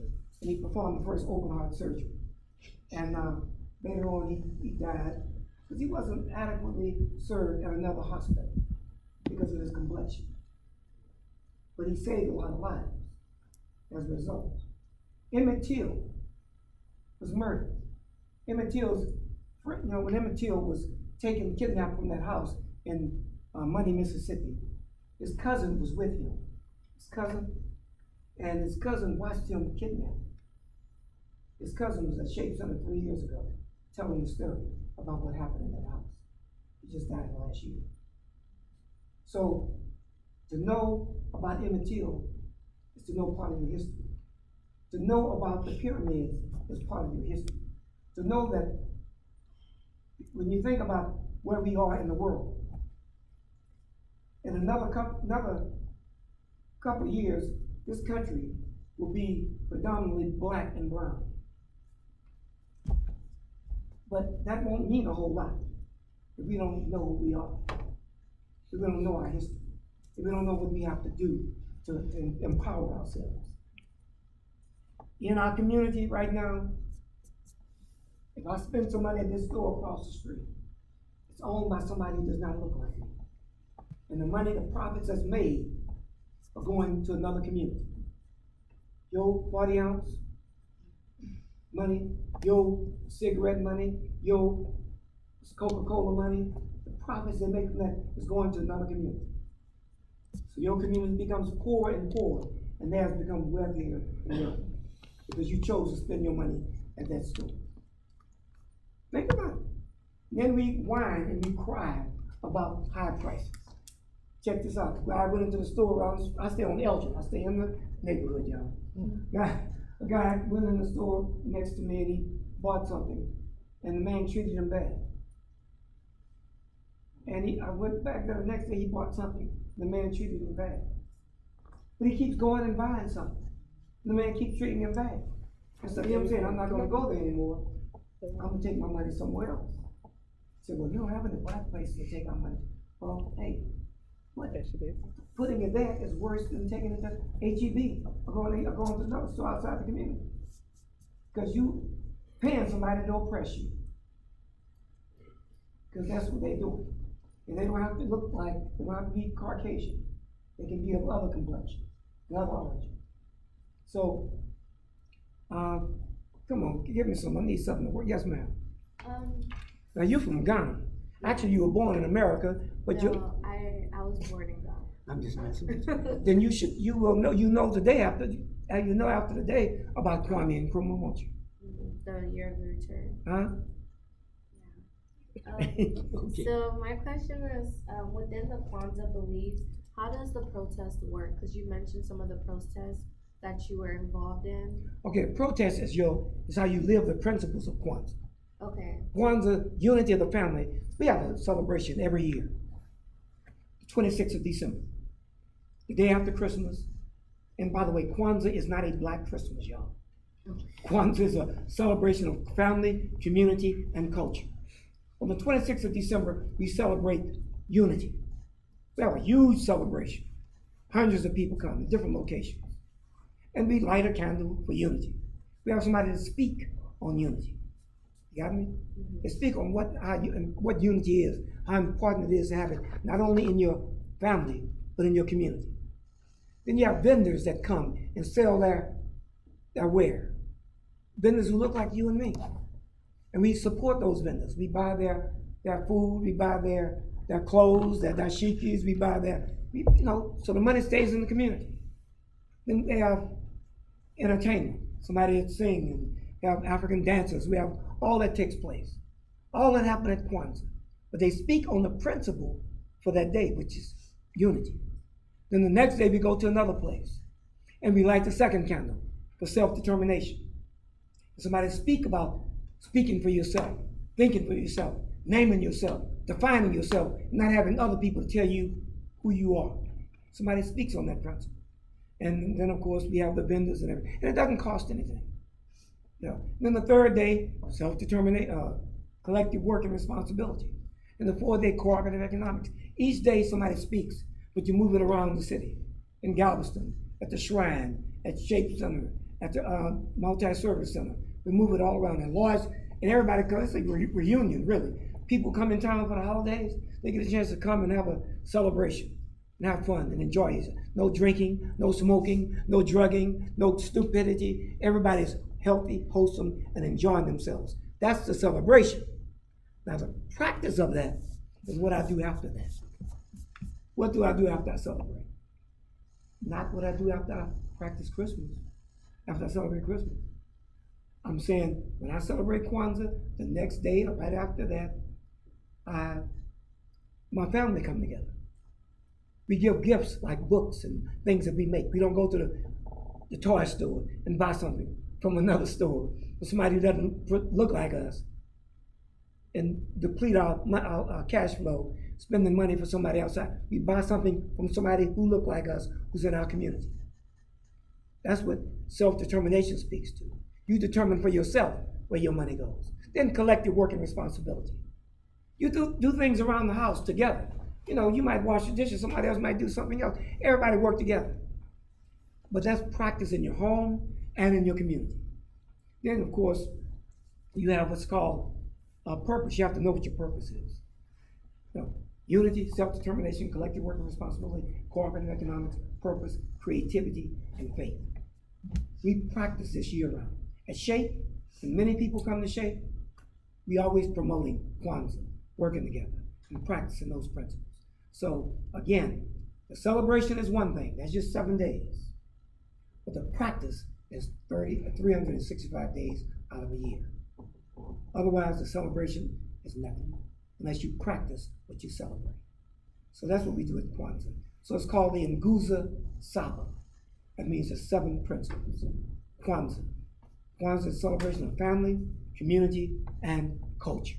Speaker 2: And he performed the first open heart surgery. And later on, he died because he wasn't adequately served at another hospital because of his complexion. But he saved a lot of lives as a result. Emmett Till was murdered. Emmett Till's, when Emmett Till was kidnapped from that house in Money, Mississippi, his cousin was with him. And his cousin watched him kidnapped. His cousin was at S.H.A.P.E Center 3 years ago, telling the story about what happened in that house. He just died last year. So, to know about Emmett Till is to know part of your history. To know about the pyramids is part of your history. To know that when you think about where we are in the world, in another couple of years, this country will be predominantly black and brown. But that won't mean a whole lot if we don't know who we are, if we don't know our history, if we don't know what we have to do to empower ourselves. In our community right now, if I spend some money at this store across the street, it's owned by somebody who does not look like me. And the money, the profits that's made are going to another community. Your 40 ounce money, your cigarette money, your Coca-Cola money, the profits they make from that is going to another community. So your community becomes poorer and poorer, and theirs becomes wealthier and wealthier because you chose to spend your money at that store. Think about it. Then we whine and we cry about high prices. Check this out. I went into the store, I stay on Elgin, I stay in the neighborhood, y'all. A guy went in the store next to me and he bought something, and the man treated him bad. And I went back there the next day, he bought something, the man treated him bad. But he keeps going and buying something. The man keeps treating him bad. And so him saying, I'm not gonna go there anymore. I'm gonna take my money somewhere else. I said, well, you don't have any black places to take our money. Well, hey, what? Putting it there is worse than taking it to H-E-B or going to another store outside the community. Because you paying somebody to oppress you. Because that's what they do. And they don't have to look like, they don't have to be Caucasian. They can be of other complexion, other origin. So, come on, give me some. I need something to work. Yes, ma'am. Now you're from Ghana. Actually, you were born in America, but
Speaker 7: No, I was born in Ghana.
Speaker 2: I'm just messing with you. Then you will know. You know today after the day about Kwame Nkrumah, won't you?
Speaker 7: The year of the return.
Speaker 2: Huh?
Speaker 7: Yeah.
Speaker 2: Okay.
Speaker 7: So my question is, within the Kwanzaa beliefs, how does the protest work? Because you mentioned some of the protests that you were involved in.
Speaker 2: Okay, protest is how you live the principles of Kwanzaa.
Speaker 7: Okay.
Speaker 2: Kwanzaa, unity of the family. We have a celebration every year, the 26th of December, the day after Christmas. And by the way, Kwanzaa is not a black Christmas, y'all. Kwanzaa is a celebration of family, community, and culture. On the 26th of December, we celebrate unity. We have a huge celebration. Hundreds of people come in different locations. And we light a candle for unity. We have somebody to speak on unity. You got me? They speak on what unity is, how important it is to have it, not only in your family, but in your community. Then you have vendors that come and sell their wear. Vendors who look like you and me. And we support those vendors. We buy their food, we buy their clothes, their dashikis, we buy so the money stays in the community. Then they have entertainment, somebody that sing, and we have African dancers, we have all that takes place. All that happened at Kwanzaa. But they speak on the principle for that day, which is unity. Then the next day we go to another place and we light the second candle for self-determination. Somebody speak about speaking for yourself, thinking for yourself, naming yourself, defining yourself, and not having other people tell you who you are. Somebody speaks on that principle. And then of course we have the vendors and everything. And it doesn't cost anything. Then the third day, self-determination, collective work and responsibility. And the fourth day, cooperative economics. Each day somebody speaks, but you move it around the city. In Galveston, at the Shrine, at S.H.A.P.E Center, at the Multi-Service Center. We move it all around. And Lloyd's, and everybody comes, it's like a reunion, really. People come in town for the holidays, they get a chance to come and have a celebration and have fun and enjoy it. No drinking, no smoking, no drugging, no stupidity. Everybody's healthy, wholesome, and enjoying themselves. That's the celebration. Now the practice of that is what I do after that. What do I do after I celebrate? Not what I do after I practice Christmas, after I celebrate Christmas. I'm saying when I celebrate Kwanzaa, the next day or right after that, my family come together. We give gifts like books and things that we make. We don't go to the toy store and buy something from another store for somebody who doesn't look like us and deplete our cash flow, spending money for somebody outside. We buy something from somebody who look like us, who's in our community. That's what self-determination speaks to. You determine for yourself where your money goes. Then collective work and responsibility. You do things around the house together. You might wash the dishes, somebody else might do something else. Everybody work together. But that's practice in your home and in your community. Then, of course, you have what's called a purpose. You have to know what your purpose is. Unity, self-determination, collective work and responsibility, cooperative economics, purpose, creativity, and faith. We practice this year-round. At S.H.A.P.E, and many people come to S.H.A.P.E, we always promoting Kwanzaa, working together and practicing those principles. So again, the celebration is one thing, that's just 7 days. But the practice is 365 days out of a year. Otherwise, the celebration is nothing unless you practice what you celebrate. So that's what we do at Kwanzaa. So it's called the Nguzo Saba. That means the 7 principles. Kwanzaa. Kwanzaa is a celebration of family, community, and culture.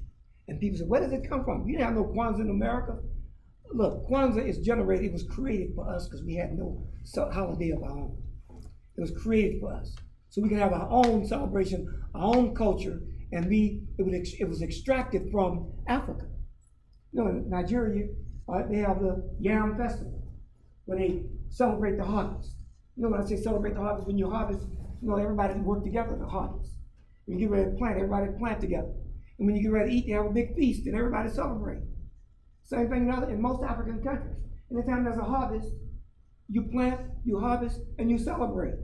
Speaker 2: And people say, where does it come from? You didn't have no Kwanzaa in America? Look, Kwanzaa is generated, it was created for us because we had no holiday of our own. It was created for us. So we can have our own celebration, our own culture, and it was extracted from Africa. In Nigeria, they have the Yam Festival, where they celebrate the harvest. When I say celebrate the harvest, when you harvest, everybody work together to harvest. When you get ready to plant, everybody plant together. And when you get ready to eat, they have a big feast and everybody celebrate. Same thing in most African countries. Anytime there's a harvest, you plant, you harvest, and you celebrate.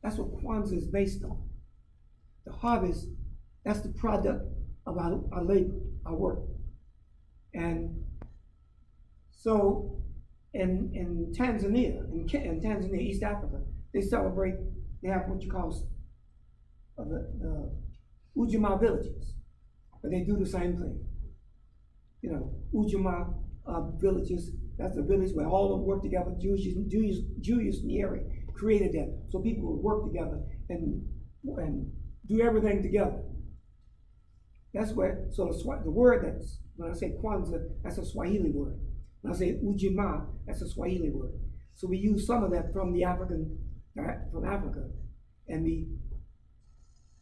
Speaker 2: That's what Kwanzaa is based on. The harvest, that's the product of our labor, our work. And so in Tanzania, East Africa, they have what you call the Ujamaa villages, but they do the same thing. Ujamaa villages, that's the village where all of them work together. Julius Nyerere created that, so people would work together and do everything together. That's where, so the word that's, when I say Kwanzaa, that's a Swahili word. When I say Ujamaa, that's a Swahili word. So we use some of that from Africa, and we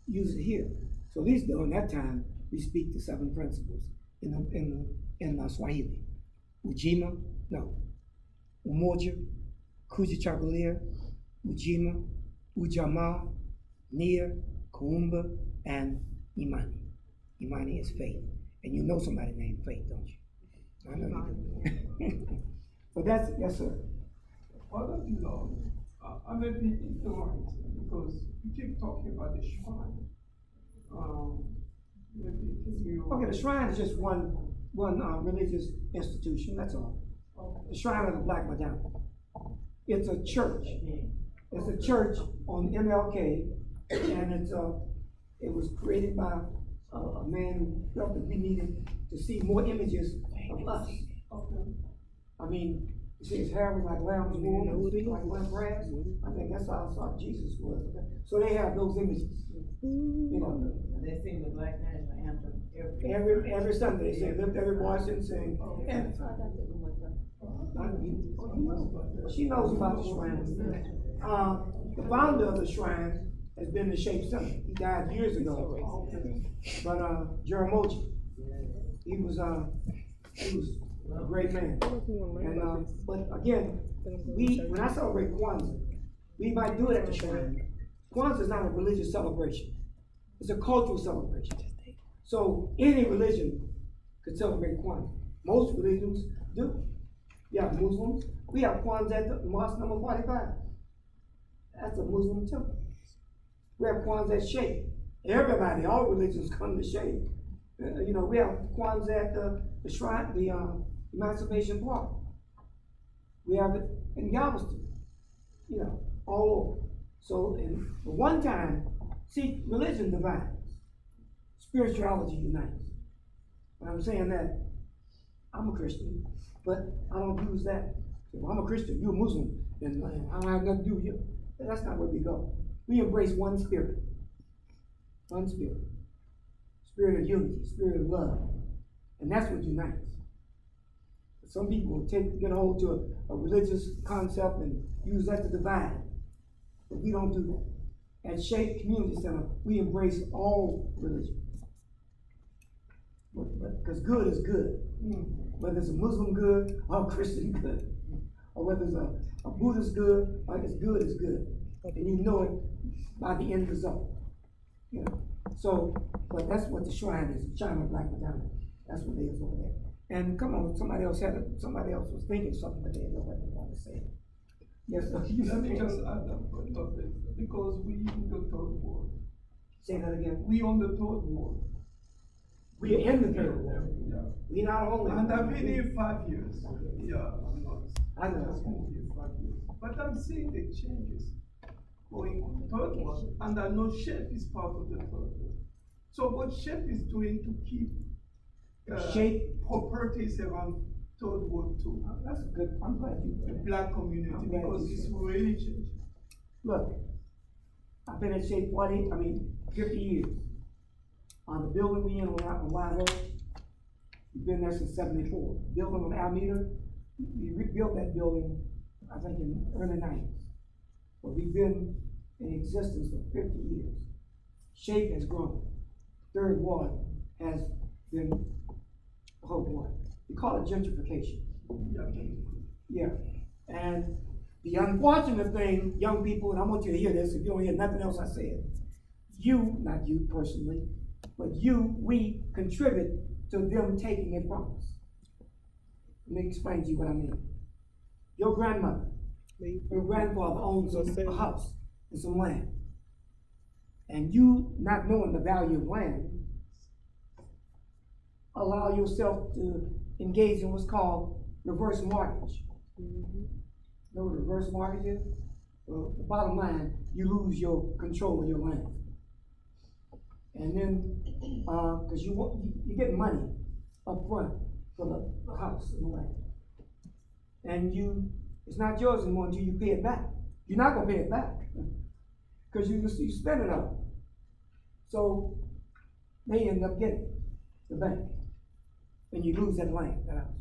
Speaker 2: use it here. So at least during that time, we speak the 7 principles in Swahili. Ujima, no. Umoja, Kujichagulia, Ujima, Ujamaa, Nia, Kuumba, and Imani. and my name is Faith. And you know somebody named Faith, don't you? I know you do. But that's, yes, sir.
Speaker 4: Father Deloyd, I may be ignorant because you keep talking about the shrine. Maybe can you?
Speaker 2: Okay, the shrine is just one religious institution, that's all. The Shrine of the Black Madonna. It's a church. It's a church on MLK, and it was created by a man who felt that we needed to see more images of us. I mean, you see his hair was like lamb's wool, like wet grass. I think that's how I thought Jesus was. So they have those images. You know,
Speaker 1: They sing the Black National Anthem
Speaker 2: every Sunday they say, lift every voice and sing. And she knows about the shrine. The founder of the shrine has been the S.H.A.P.E Center. He died years ago. But Jaramogi, he was a great man. And but again, when I celebrate Kwanzaa, we might do it at the shrine. Kwanzaa is not a religious celebration. It's a cultural celebration. So any religion could celebrate Kwanzaa. Most religions do. We have Muslims. We have Kwanzaa at the mosque number 45. That's a Muslim temple. We have Kwanzaa at S.H.A.P.E. Everybody, all religions come to S.H.A.P.E. We have Kwanzaa at the shrine, the Emancipation Park. We have it in Galveston, all over. So, for one time, see, religion divides, spirituality unites. And I'm saying that I'm a Christian, but I don't use that. If I'm a Christian, you're a Muslim, and I don't have nothing to do with you. That's not where we go. We embrace one spirit. One spirit. Spirit of unity, spirit of love. And that's what unites. Some people will get hold to a religious concept and use that to divide. But we don't do that. At S.H.A.P.E Community Center, we embrace all religions. Because good is good. Whether it's a Muslim good or a Christian good. Or whether it's a Buddhist good, like it's good is good. And you know it by the end result. So, but that's what the shrine is, the Shrine of Black Madonna. That's what it is over there. And come on, somebody else was thinking something, but they didn't know what they wanted to say. Yes, sir.
Speaker 4: Let me just add that for a little bit, because we in the third ward.
Speaker 2: Say that again.
Speaker 4: We on the third ward.
Speaker 2: We are in the third ward.
Speaker 4: Yeah.
Speaker 2: We not only.
Speaker 4: And I've been here 5 years.
Speaker 2: Okay.
Speaker 4: Yeah, I'm not.
Speaker 2: I know.
Speaker 4: Just moved here 5 years. But I'm seeing the changes going on the third ward, and I know S.H.A.P.E is part of the third ward. So what S.H.A.P.E is doing to keep
Speaker 2: S.H.A.P.E
Speaker 4: properties around third ward too.
Speaker 2: That's good. I'm glad you.
Speaker 4: The black community,
Speaker 2: I'm glad
Speaker 4: because
Speaker 2: you
Speaker 4: it's
Speaker 2: said that.
Speaker 4: really changing.
Speaker 2: Look, I've been at S.H.A.P.E 50 years. On the building we in on Wide Oak, we've been there since '74. Building on Alameda, we rebuilt that building, I think in the early '90s. But we've been in existence for 50 years. S.H.A.P.E has grown. Third Ward has been the whole ward. We call it gentrification. Yeah. And the unfortunate thing, young people, and I want you to hear this, if you don't hear nothing else I said, not you personally, but we contribute to them taking it from us. Let me explain to you what I mean. Your grandmother, your grandfather owns a house and some land. And you, not knowing the value of land, allow yourself to engage in what's called reverse mortgage. You know what a reverse mortgage is? Well, the bottom line, you lose your control of your land. And then, because you get money up front for the house and the land. And it's not yours anymore until you pay it back. You're not gonna pay it back, because you spend it all. So they end up getting the bank. And you lose that land, that house.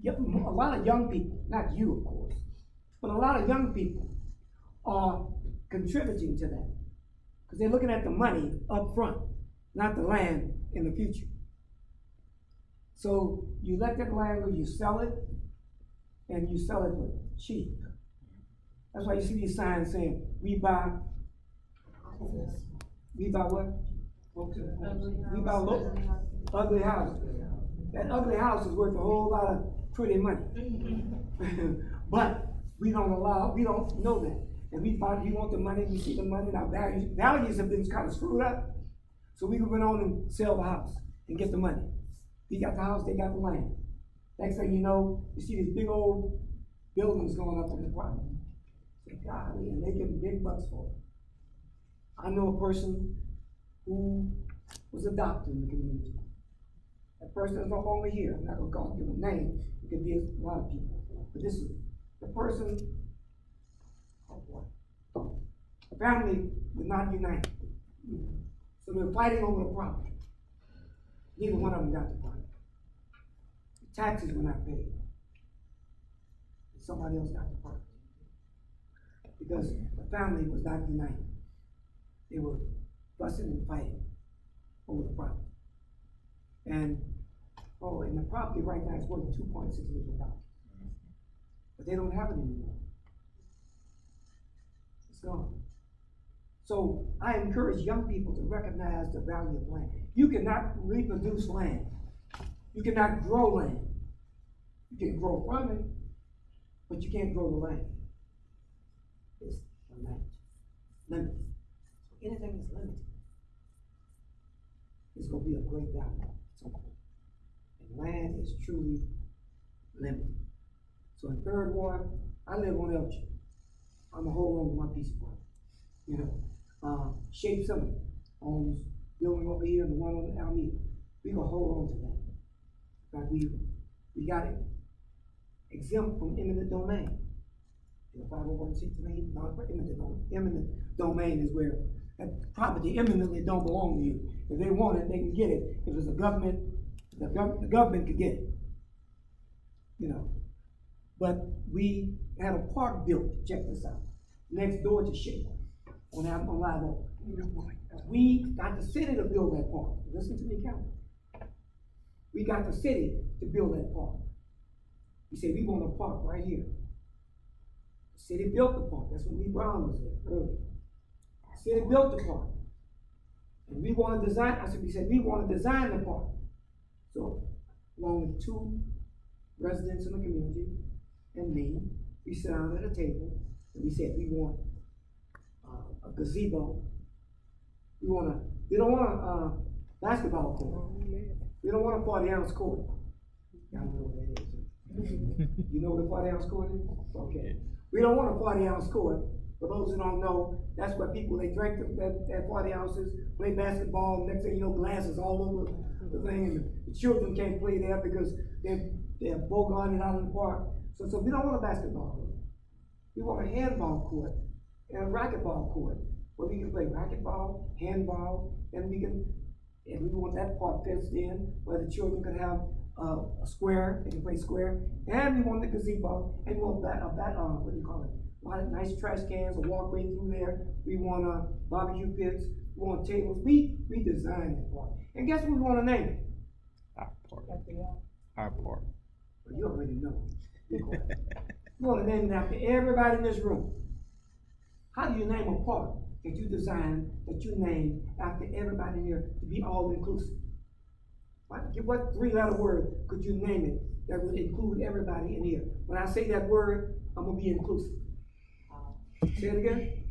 Speaker 2: A lot of young people, not you of course, but a lot of young people are contributing to that. Because they're looking at the money up front, not the land in the future. So you let that land go, you sell it, and you sell it for cheap. That's why you see these signs saying, we buy what? Okay. We about look, ugly house. That ugly house is worth a whole lot of pretty money. But we don't know that. And we want the money, we see the money, and our values have been kind of screwed up. So we went on and sell the house and get the money. We got the house, they got the land. Next thing you know, you see these big old buildings going up on the property. Say, golly, and they getting big bucks for it. I know a person who was a doctor in the community. That person is no longer here. I'm not gonna give a name. It could be a lot of people. But this is the person. Oh boy. The family was not united. So they were fighting over the property. Neither one of them got the property. The taxes were not paid. Somebody else got the property. Because the family was not united. They were fussing and fighting over the property. And the property right now is worth $2.6 million. But they don't have it anymore. It's gone. So I encourage young people to recognize the value of land. You cannot reproduce land. You cannot grow land. You can grow from it, but you can't grow the land. It's limited. Limited. So anything that's limited is going to be of great value. And land is truly limited. So in Third Ward, I live on Elgin. I'm a hold on to my piece of property. You know, S.H.A.P.E Center owns building over here and the one on Alameda. We gonna hold on to that. In fact, we got it exempt from eminent domain. The 501c3, not for eminent domain. Eminent domain is where that property eminently don't belong to you. If they want it, they can get it. If it's a government, the government could get it. You know. But we had a park built, check this out, next door to S.H.A.P.E on Live Oak. We got the city to build that park. Listen to me, Count. We got the city to build that park. We said we want a park right here. The city built the park. That's when Lee Brown was there earlier. The city built the park. And we want to design, we said we want to design the park. So, along with two residents in the community and me, we sat down at a table and we said we want a gazebo. We don't want a basketball court. We don't want a 40-ounce court. Y'all know what that is. You know what a 40-ounce court is? Okay. We don't want a 40-ounce court. For those who don't know, that's what people, they drink that 40 ounces, play basketball, and next thing you know, glasses all over the thing, and the children can't play there because they're bogarted out in the park. So we don't want a basketball court. We want a handball court and a racquetball court where we can play racquetball, handball, and we want that part fenced in where the children can have a square, they can play square, and we want the gazebo, and we want what do you call it? A lot of nice trash cans, a walkway through there. We want barbecue pits, we want tables. We designed that part. And guess what we want to name it?
Speaker 3: Our park. Our park.
Speaker 2: Well, you already know. We want to name it after everybody in this room. How do you name a park that you design, that you name after everybody here to be all inclusive? What three-letter word could you name it that would include everybody in here? When I say that word, I'm going to be inclusive. Say it again.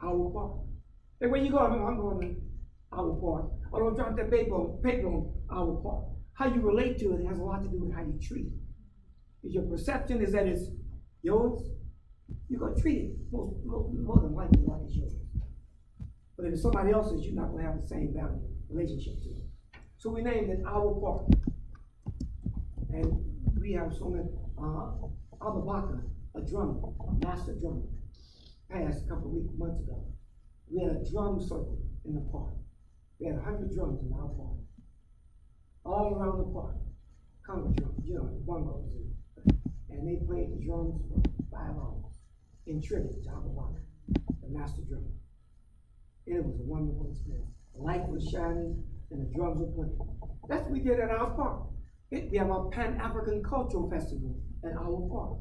Speaker 2: Our park. Hey, where you going? I'm going to our park. Oh, don't drop that paper on our park. How you relate to it has a lot to do with how you treat it. If your perception is that it's yours, you're going to treat it more than likely like it's yours. But if it's somebody else's, you're not going to have the same value relationship to it. So we named it Our Park. And we have so many, Abba Baca, a drummer, a master drummer, passed a couple of months ago. We had a drum circle in the park. We had 100 drums in our park. All around the park. Congo drums, bongos. And they played the drums for 5 hours in tribute to Abba Baca, the master drummer. It was a wonderful experience. The light was shining and the drums were playing. That's what we did at our park. We have our Pan-African Cultural Festival at our park.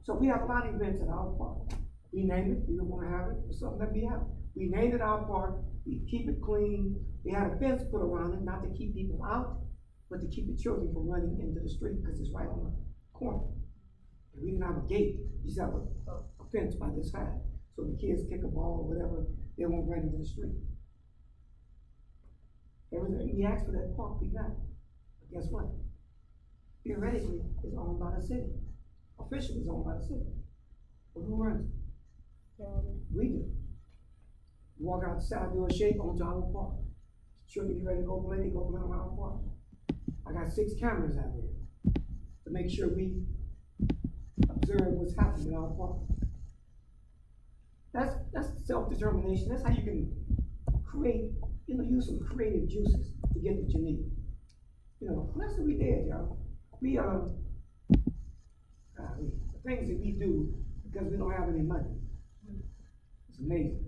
Speaker 2: So we have a lot of events at our park. We named it, we don't wanna have it, it's something that we have. We named it our park, we keep it clean, we had a fence put around it, not to keep people out, but to keep the children from running into the street, because it's right on the corner. And we didn't have a gate, we just have a fence by this high, so the kids kick a ball or whatever, they won't run into the street. Everything, we asked for that park, we got it, but guess what? Theoretically, it's owned by the city, officially it's owned by the city, but who runs it? We do. You walk outside, do a shake onto our park. Children get ready to go play, they go play on our park. I got 6 cameras out there to make sure we observe what's happening in our park. That's self-determination. That's how you can create, use some creative juices to get what you need. That's what we did, y'all. The things that we do because we don't have any money. It's amazing.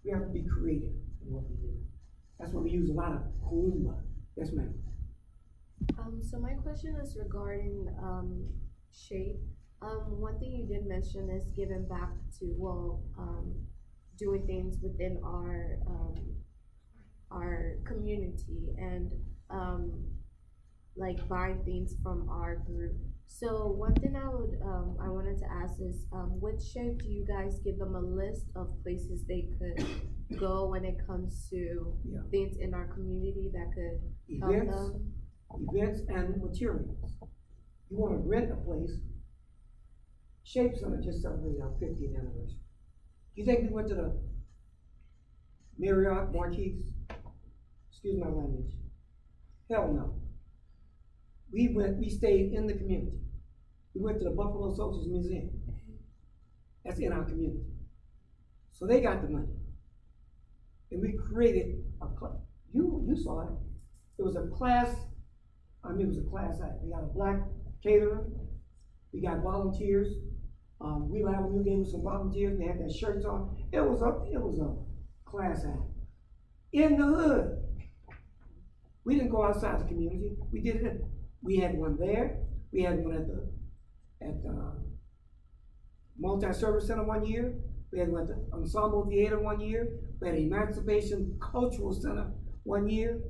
Speaker 2: We have to be creative in what we do. That's why we use a lot of humor. Yes, ma'am.
Speaker 8: So my question is regarding S.H.A.P.E. One thing you did mention is giving back to doing things within our community and like buying things from our group. So one thing I wanted to ask is, with S.H.A.P.E, do you guys give them a list of places they could go when it comes to things in our community that could help them?
Speaker 2: Events and materials. You want to rent a place. S.H.A.P.E Center just celebrated our 50th anniversary. Do you think we went to the Marriott Marquis? Excuse my language. Hell no. We stayed in the community. We went to the Buffalo Soldiers Museum. That's in our community. So they got the money. And we created a club. You saw it. It was a class act. We got a black caterer. We got volunteers. Wheel Avenue gave us some volunteers. They had their shirts on. It was a class act. In the hood. We didn't go outside the community. We did it. We had one there. We had one at the Multi-Service Center one year. We had one at the Ensemble Theater one year. We had Emancipation Cultural Center one year.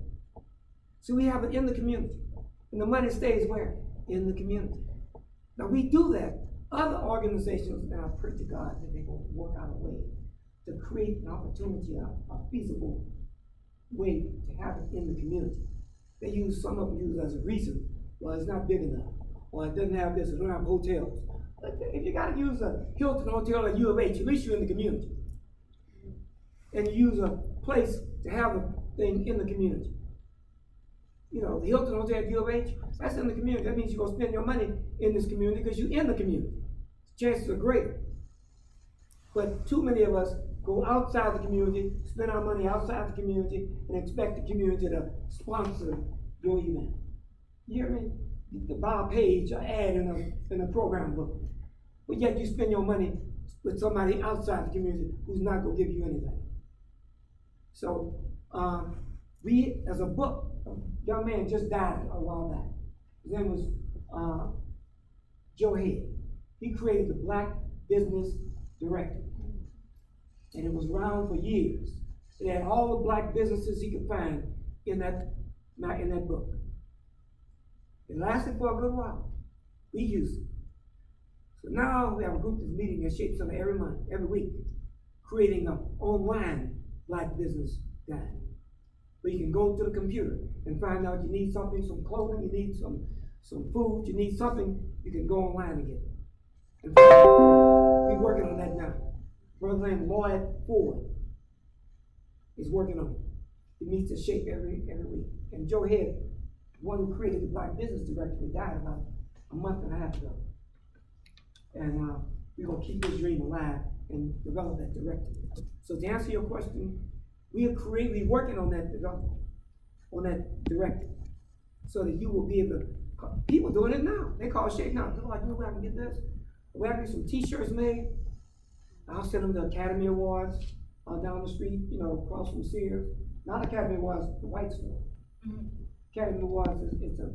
Speaker 2: So we have it in the community. And the money stays where? In the community. Now we do that. Other organizations, and I pray to God that they will work out a way to create an opportunity, a feasible way to have it in the community. Some of them use it as a reason. Well, it's not big enough. Or it doesn't have this, it don't have hotels. But if you gotta use a Hilton Hotel at U of H, at least you're in the community. And you use a place to have a thing in the community. The Hilton Hotel at U of H, that's in the community. That means you're gonna spend your money in this community because you're in the community. Chances are greater. But too many of us go outside the community, spend our money outside the community, and expect the community to sponsor your event. You hear me? To buy a page or ad in a program book. But yet you spend your money with somebody outside the community who's not gonna give you anything. So we, as a book, a young man just died a while back. His name was Joe Head. He created the Black Business Directory. And it was around for years. It had all the black businesses he could find in that book. It lasted for a good while. We used it. So now we have a group that's meeting at S.H.A.P.E Center every month, every week, creating an online black business guide. Where you can go to the computer and find out you need something, some clothing, you need some food, you need something, you can go online and get it. And we're working on that now. Brother named Lloyd Ford is working on it. He meets at S.H.A.P.E every week. And Joe Head, the one who created the Black Business Directory, died about a month and a half ago. And we're gonna keep his dream alive and develop that directory. So to answer your question, we're working on that development, on that directory, so that you will be able to, people doing it now. They call S.H.A.P.E now. They're like, where I can get this? We have some t-shirts made. I'll send them the Academy Awards down the street, across from Sears. Not Academy Awards, the white store. Mm-hmm. Academy Awards it's a,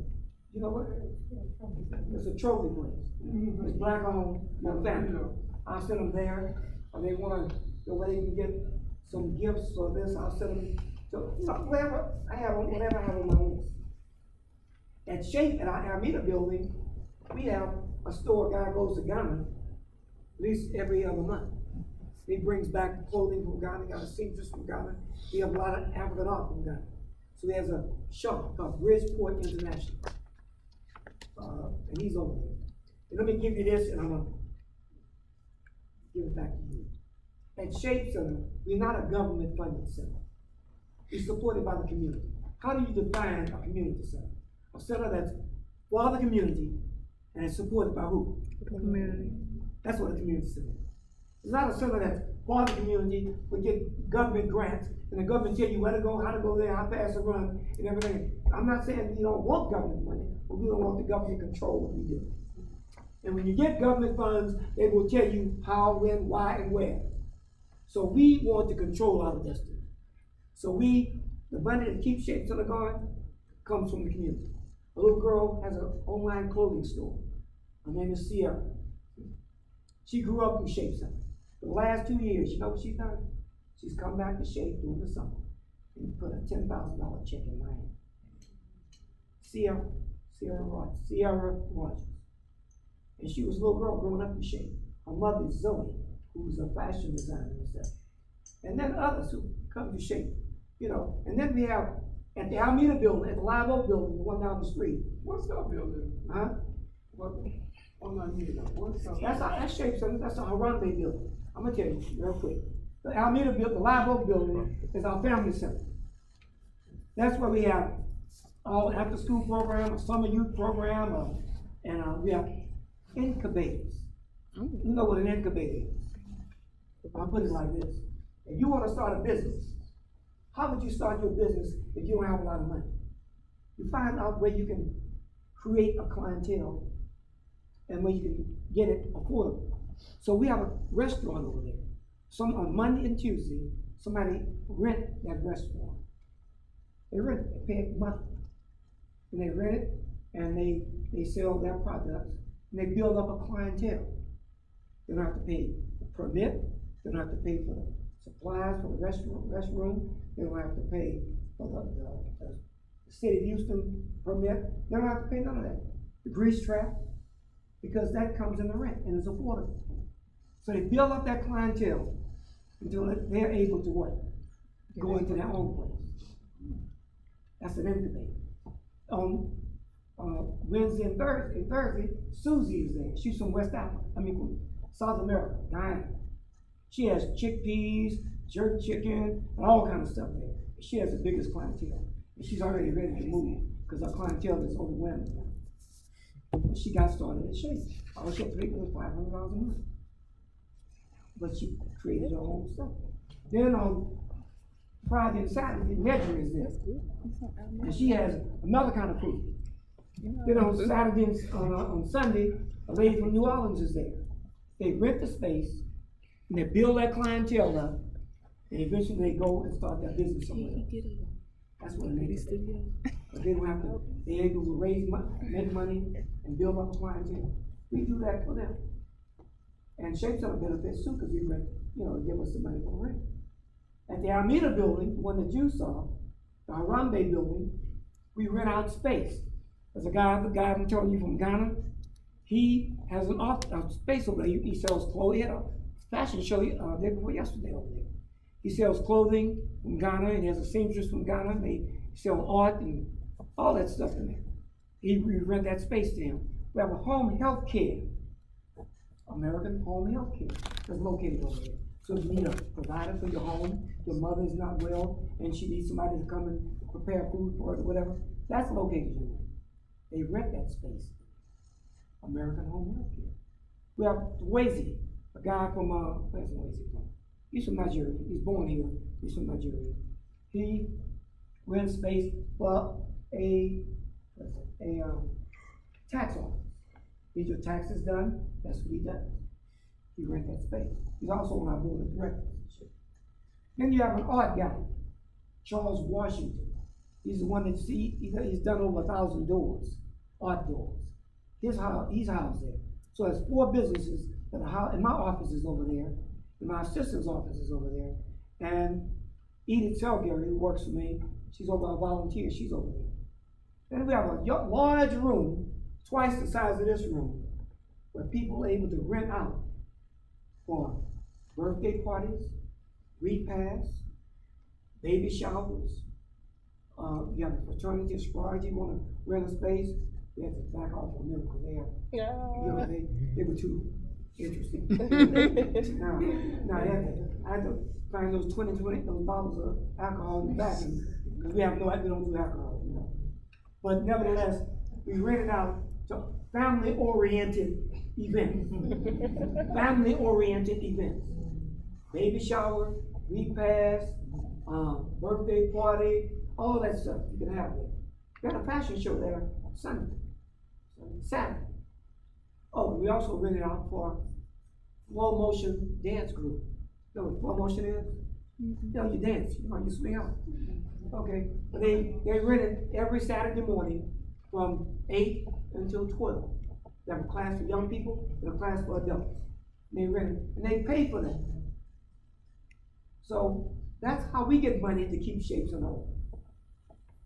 Speaker 2: it's a trophy place. Mm-hmm. It's black owned, family. I'll send them there. or they wanna, the way they can get some gifts or this, I'll send them to, whatever I have on my list. At S.H.A.P.E, in our Alameda building, we have a store, guy goes to Ghana at least every other month. He brings back clothing from Ghana, got a seamstress from Ghana. We have a lot of African art from Ghana. So he has a shop called Bridgeport International. And he's over there. And let me give you this, and I'm gonna give it back to you. At S.H.A.P.E Center, we're not a government funded center. We're supported by the community. How do you define a community center? A center that's for the community and it's supported by who?
Speaker 6: Community.
Speaker 2: That's what a community center is. It's not a center that's for the community, we get government grants, and the government tell you where to go, how to go there, how fast to run, and everything. I'm not saying we don't want government money, but we don't want the government to control what we do. And when you get government funds, they will tell you how, when, why, and where. So we want to control our destiny. So the money that keeps S.H.A.P.E Center going comes from the community. A little girl has an online clothing store. Her name is Sierra. She grew up in S.H.A.P.E Center. For the last 2 years, you know what she's done? She's come back to S.H.A.P.E during the summer and put a $10,000 check in my hand. Sierra Rogers. And she was a little girl growing up in S.H.A.P.E. Her mother is Zoe, who's a fashion designer herself. And then others who come to S.H.A.P.E, you know. And then we have at the Alameda building, at the Live Oak building, the one down the street.
Speaker 4: What's that building?
Speaker 2: Huh?
Speaker 4: What? I'm not here now. What's that?
Speaker 2: That's S.H.A.P.E Center, that's the Harambe building. I'm gonna tell you real quick. The Alameda building, the Live Oak building is our family center. That's where we have all after school program, a summer youth program, and we have incubators. You know what an incubator is? I'll put it like this. If you wanna start a business, how would you start your business if you don't have a lot of money? You find out where you can create a clientele and where you can get it affordable. So we have a restaurant over there. On Monday and Tuesday, somebody rent that restaurant. They rent it, they pay it monthly. And they rent it and they sell their products and they build up a clientele. They don't have to pay the permit, they don't have to pay for the supplies for the restroom, they don't have to pay for the city of Houston permit, they don't have to pay none of that. The grease trap, because that comes in the rent and it's affordable. So they build up that clientele until they're able to what? Go into their own place. That's an incubator. On Wednesday and Thursday, Susie is there. She's from from South America, Guyana. She has chickpeas, jerk chicken, and all kinds of stuff there. She has the biggest clientele. And she's already ready to move because her clientele is overwhelming now. She got started at S.H.A.P.E. All she had to pay was $500 a month. But she created her own stuff. Then on Friday and Saturday, Nedra is there. And she has another kind of food. Then on Saturday and on Sunday, a lady from New Orleans is there. They rent the space, and they build that clientele up, and eventually they go and start their business somewhere else. That's what it is. But they don't have to, they're able to raise money, make money, and build up a clientele. We do that for them. And S.H.A.P.E Center benefits too, because we rent, give us the money for rent. At the Alameda building, the one that you saw, the Harambe building, we rent out space. There's the guy I'm telling you from Ghana. He has a space over there. He sells clothing. He had a fashion show day before yesterday over there. He sells clothing from Ghana, and he has a seamstress from Ghana. They sell art and all that stuff in there. We rent that space to him. We have a home health care, American Home Health Care, that's located over there. So if you need a provider for your home, your mother is not well, and she needs somebody to come and prepare food for it or whatever, that's located in there. They rent that space. American Home Health Care. We have Wazy, a guy from, where's Wazy from? He's from Nigeria. He's born here. He's from Nigeria. He rents space for a tax office. Need your taxes done? That's what he does. He rents that space. He's also on our board of directors. Then you have an art guy, Charles Washington. He's the one that he's done over 1,000 doors, art doors. He's housed there. So there's 4 businesses that are housed, and my office is over there. My assistant's office is over there, and Edith Selgary, who works for me, she's over our volunteer, she's over there. Then we have a large room, twice the size of this room, where people are able to rent out for birthday parties, repasts, baby showers. You have a fraternity, a sorority, want to rent a space, they have to back off for a minute because they were too interesting. now I had to find those 20 those bottles of alcohol in the back, because we don't do alcohol, you know. But nevertheless, we rented out to family-oriented events. Family-oriented events. Baby shower, repast, birthday party, all that stuff you can have there. We had a fashion show there Saturday. Oh, we also rented out for flow motion dance group. You know what flow motion is? You know, you dance, you swing out. Okay, but they rented every Saturday morning from 8 until 12. They have a class for young people and a class for adults. They rented, and they pay for that. So that's how we get money to keep Shapes in order.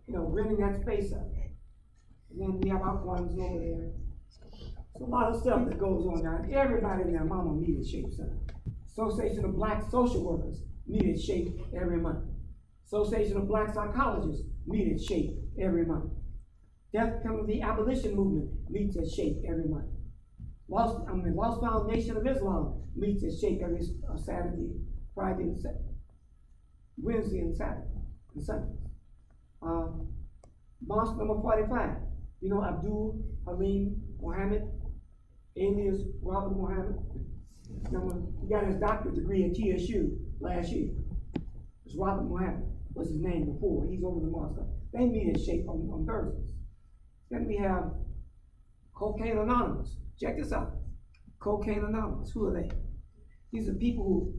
Speaker 2: You know, renting that space up. And then we have our funds over there. So a lot of stuff that goes on now. Everybody and their mama meet at S.H.A.P.E Center. Association of Black Social Workers meet at S.H.A.P.E every month. Association of Black Psychologists meet at S.H.A.P.E every month. Death Penalty Abolition Movement meets at S.H.A.P.E every month. Lost Foundation of Islam meets at S.H.A.P.E every Saturday, Friday, and Saturday. Wednesday and Saturday and Sunday. Mosque number 45. You know Abdul Halim Muhammad, alias Robert Muhammad. He got his doctorate degree at TSU last year. It's Robert Muhammad was his name before. He's over the mosque. They meet at S.H.A.P.E on Thursdays. Then we have Cocaine Anonymous. Check this out. Cocaine Anonymous. Who are they? These are people who've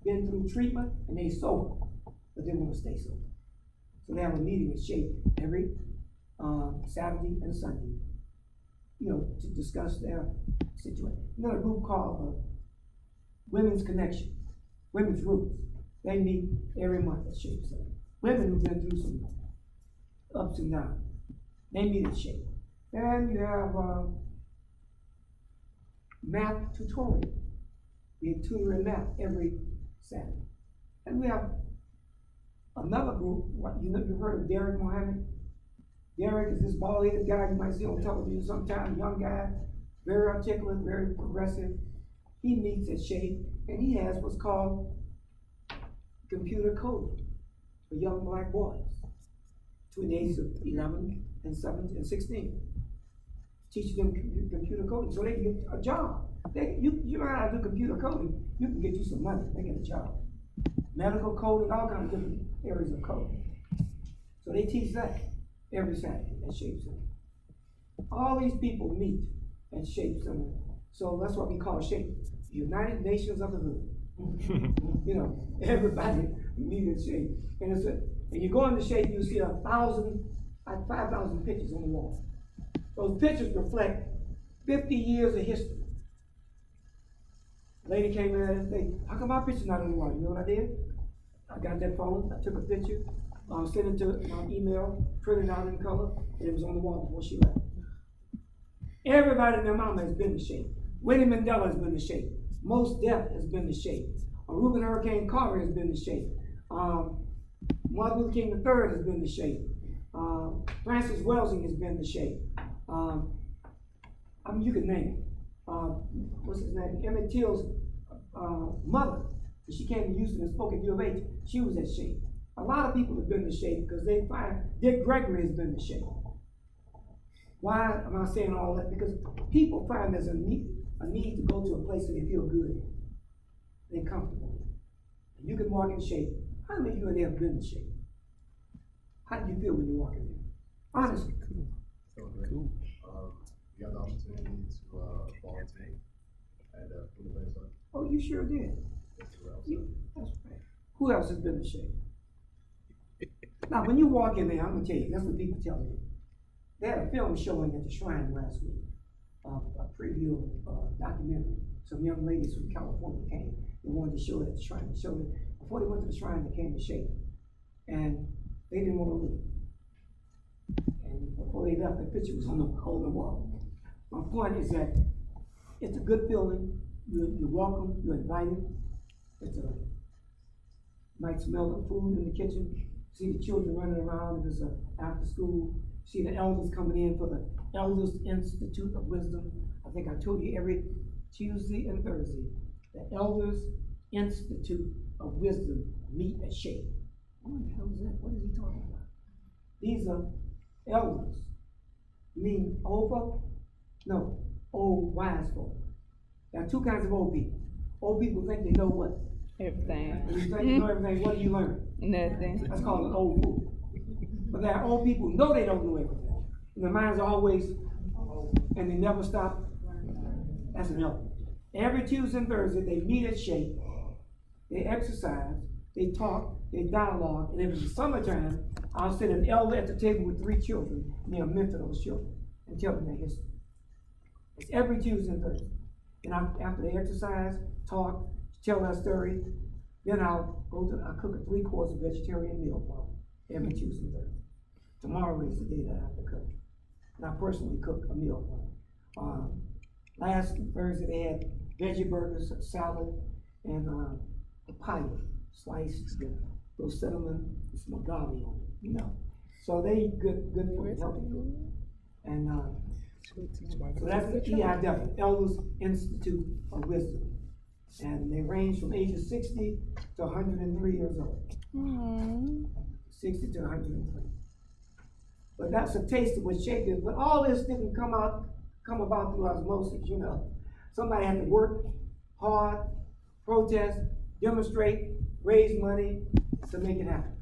Speaker 2: been through treatment and they sober, but they want to stay sober. So they have a meeting at S.H.A.P.E every Saturday and Sunday, you know, to discuss their situation. Another group called Women's Connection, Women's Roots. They meet every month at S.H.A.P.E Center. Women who've been through some ups and downs, they meet at S.H.A.P.E. And you have math tutorial. We tutor in math every Saturday. And we have another group, you've heard of Derek Mohammed? Derek is this bald-headed guy you might see on television sometimes, young guy, very articulate, very progressive. He meets at S.H.A.P.E and he has what's called computer coding for young black boys between the ages of 11 and 17 and 16. Teaching them computer coding so they can get a job. You learn how to do computer coding, you can get you some money, they get a job. Medical coding, all kinds of different areas of coding. So they teach that every Saturday at S.H.A.P.E Center. All these people meet at S.H.A.P.E Center. So that's what we call S.H.A.P.E, United Nations of the Hood. You know, everybody meet at S.H.A.P.E. And you go into S.H.A.P.E, you see 5,000 pictures on the wall. Those pictures reflect 50 years of history. A lady came in and said, how come my picture's not on the wall? You know what I did? I got that phone, I took a picture, sent it to my email, printed out in color, and it was on the wall before she left. Everybody and their mama has been to S.H.A.P.E. Winnie Mandela has been to S.H.A.P.E. Mos Def has been to S.H.A.P.E. Reuben Hurricane Carter has been to S.H.A.P.E. Martin Luther King III has been to S.H.A.P.E. Francis Welsing has been to S.H.A.P.E. I mean, you can name it. What's his name? Emmett Till's mother, she came to Houston and spoke at U of H. She was at S.H.A.P.E. A lot of people have been to S.H.A.P.E because they find Dick Gregory has been to S.H.A.P.E. Why am I saying all that? Because people find there's a need to go to a place that they feel good in. They're comfortable. And you can walk in S.H.A.P.E. How many of you in there have been to S.H.A.P.E? How do you feel when you walk in there? Honestly.
Speaker 9: Cool. You got the opportunity to volunteer at Food Bank.
Speaker 2: Oh, you sure did. That's right. Who else has been to S.H.A.P.E? Now, when you walk in there, I'm gonna tell you, that's what people tell me. They had a film showing at the Shrine last week. a preview of a documentary. Some young ladies from California came, they wanted to show it at the shrine, they showed it, before they went to the shrine, they came to shake. And they didn't want to leave. And before they left, the picture was on the wall. My point is that it's a good feeling, you're welcome, you're invited. It's a, might smell the food in the kitchen, see the children running around, if it's after school, see the elders coming in for the Elders Institute of Wisdom. I think I told you every Tuesday and Thursday, the Elders Institute of Wisdom meet at S.H.A.P.E. What the hell is that? What is he talking about? These are elders. You mean old folk? No, old wise folk. There are two kinds of old people. Old people think they know what?
Speaker 6: Everything.
Speaker 2: When you think you know everything, what do you learn?
Speaker 6: Nothing.
Speaker 2: That's called an old fool. But there are old people who know they don't know everything. And their minds are always, and they never stop. That's an elder. Every Tuesday and Thursday, they meet at S.H.A.P.E. They exercise, they talk, they dialogue, and if it's the summertime, I'll sit an elder at the table with 3 children, and they'll mentor those children and tell them their history. It's every Tuesday and Thursday. And after they exercise, talk, tell their story, then I'll cook a 3-course vegetarian meal for them every Tuesday and Thursday. Tomorrow is the day that I have to cook. And I personally cook a meal for them. Last Thursday they had veggie burgers, salad, and papaya sliced with those cinnamon, some agave on it, you know. So they eat good food, healthy food. And so that's the EIW, Elders Institute of Wisdom. And they range from ages 60 to 103 years old. 60 to 103. But that's a taste of what S.H.A.P.E is. But all this didn't come about through osmosis, you know. Somebody had to work hard, protest, demonstrate, raise money to make it happen.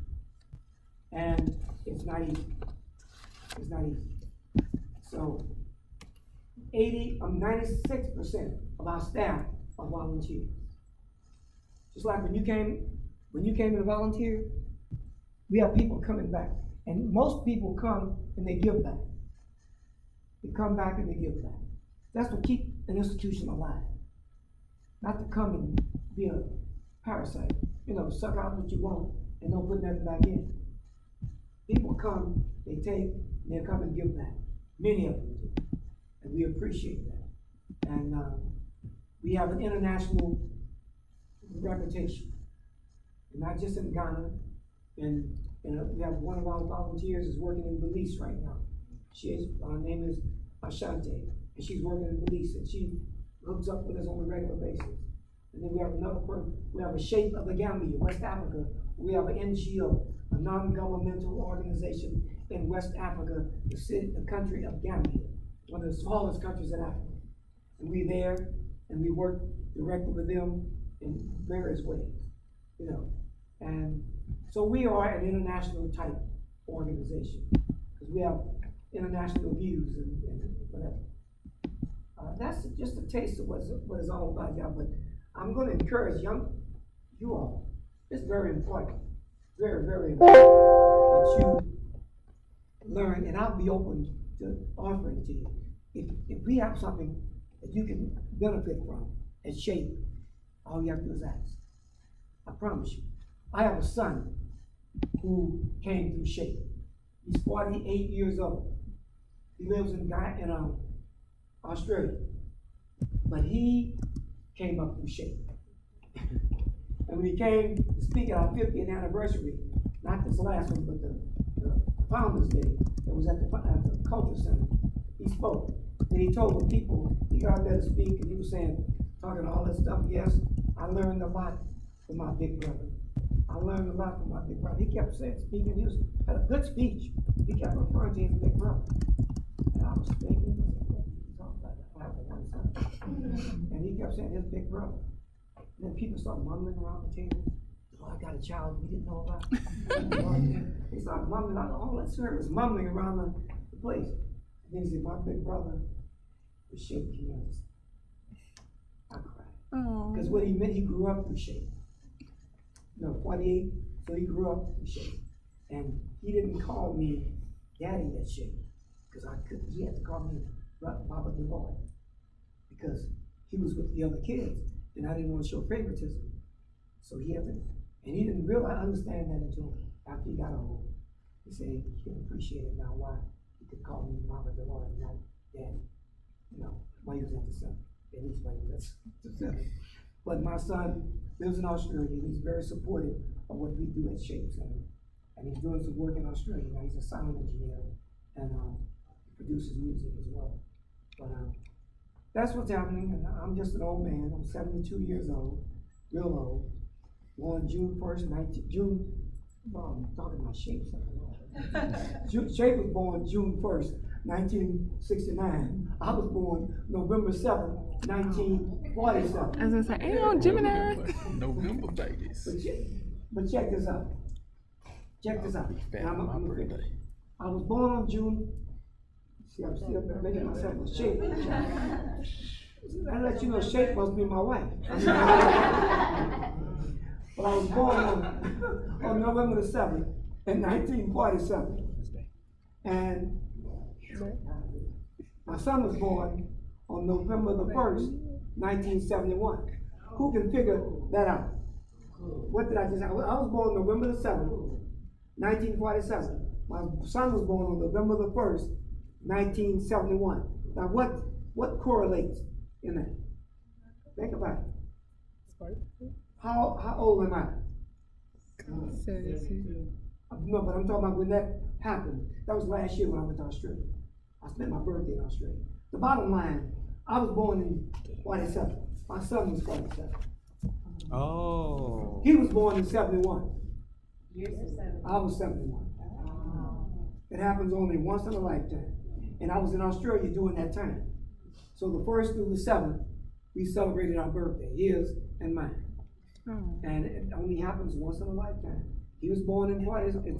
Speaker 2: And it's not easy. It's not easy. So 96% of our staff are volunteers. Just like when you came to volunteer, we have people coming back. And most people come and they give back. They come back and they give back. That's what keeps an institution alive. Not to come and be a parasite, you know, suck out what you want and don't put nothing back in. People come, they take, and they come and give back. Many of them do. And we appreciate that. And we have an international reputation. And not just in Ghana, and we have one of our volunteers is working in Belize right now. Her name is S.H.A.P.E, and she's working in Belize, and she hooks up with us on a regular basis. And then we have another person, we have a S.H.A.P.E of the Gambia, West Africa. We have an NGO, a non-governmental organization in West Africa, the country of Gambia, one of the smallest countries in Africa. And we're there, and we work directly with them in various ways, you know. And so we are an international type organization, because we have international views and whatever. That's just a taste of what it's all about, y'all. But I'm going to encourage you all. It's very important, very, very important that you learn, and I'll be open to offering to you. If we have something that you can benefit from at S.H.A.P.E, all you have to do is ask. I promise you. I have a son who came through S.H.A.P.E. He's 48 years old. He lives in Australia. But he came up through S.H.A.P.E. And when he came to speak at our 50th anniversary, not this last one, but the Founders Day that was at the Culture Center, he spoke. And he told the people, he got out there to speak, and he was saying, talking all this stuff, yes, I learned a lot from my big brother. I learned a lot from my big brother. He kept speaking, had a good speech. He kept referring to his big brother. And I was thinking, I have one son. And he kept saying his big brother. And then people started mumbling around the table. Oh, I got a child we didn't know about. They started mumbling, all that sir was mumbling around the place. And then he said, my big brother was S.H.A.P.E community. I cried. Because what he meant, he grew up through S.H.A.P.E. You know, 48, so he grew up through S.H.A.P.E. And he didn't call me daddy at S.H.A.P.E. Because I couldn't, he had to call me Robert Deloyd, because he was with the other kids, and I didn't want to show favoritism. So he had to, and he didn't really understand that until after he got old. He said he could appreciate it now, why he could call me Robert Deloyd, not Daddy. You know, while he was at the center, at least while he was at the center. But my son lives in Australia, and he's very supportive of what we do at S.H.A.P.E Center. And he's doing some work in Australia now. He's a sound engineer and produces music as well. But that's what's happening, and I'm just an old man. I'm 72 years old, real old. Born June 1st, I'm talking about S.H.A.P.E Center. S.H.A.P.E was born June 1st, 1969. I was born November 7th, 1947.
Speaker 6: I was gonna say, ain't no Gemini.
Speaker 3: November babies.
Speaker 2: But check this out. Check this out. And I'm gonna finish. I was born on June. See, I'm still making myself a shape. I let you know, S.H.A.P.E must be my wife. But I was born on November the 7th in 1947. And my son was born on November the 1st, 1971. Who can figure that out? What did I just say? I was born November the 7th, 1947. My son was born on November the 1st, 1971. Now what correlates in that? Think about it. How old am I?
Speaker 6: 72.
Speaker 2: No, but I'm talking about when that happened. That was last year when I went to Australia. I spent my birthday in Australia. The bottom line, I was born in 47. My son was 47.
Speaker 3: Oh.
Speaker 2: He was born in 71.
Speaker 7: Years of 7.
Speaker 2: I was 71. It happens only once in a lifetime. And I was in Australia during that time. So the 1st through the 7th, we celebrated our birthday, his and mine. And it only happens once in a lifetime. He was born in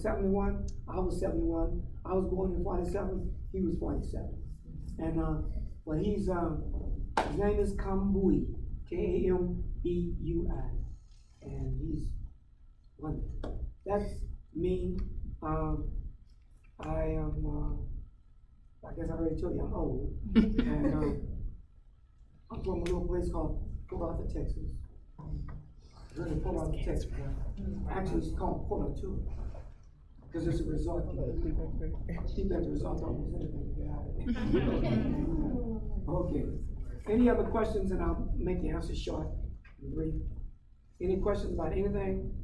Speaker 2: 71, I was 71. I was born in 47, he was 47. And but his name is Kambui, K-A-M-B-U-I. And he's wonderful. That's me. I am, I guess I already told you I'm old. And I'm from a little place called Port Arthur, Texas. Really, Port Arthur, Texas. Actually, it's called Port Arthur, because it's a resort. Keep at the resort, almost anything to get out of it. Okay. Any other questions, and I'll make the answer short and brief. Any questions about anything?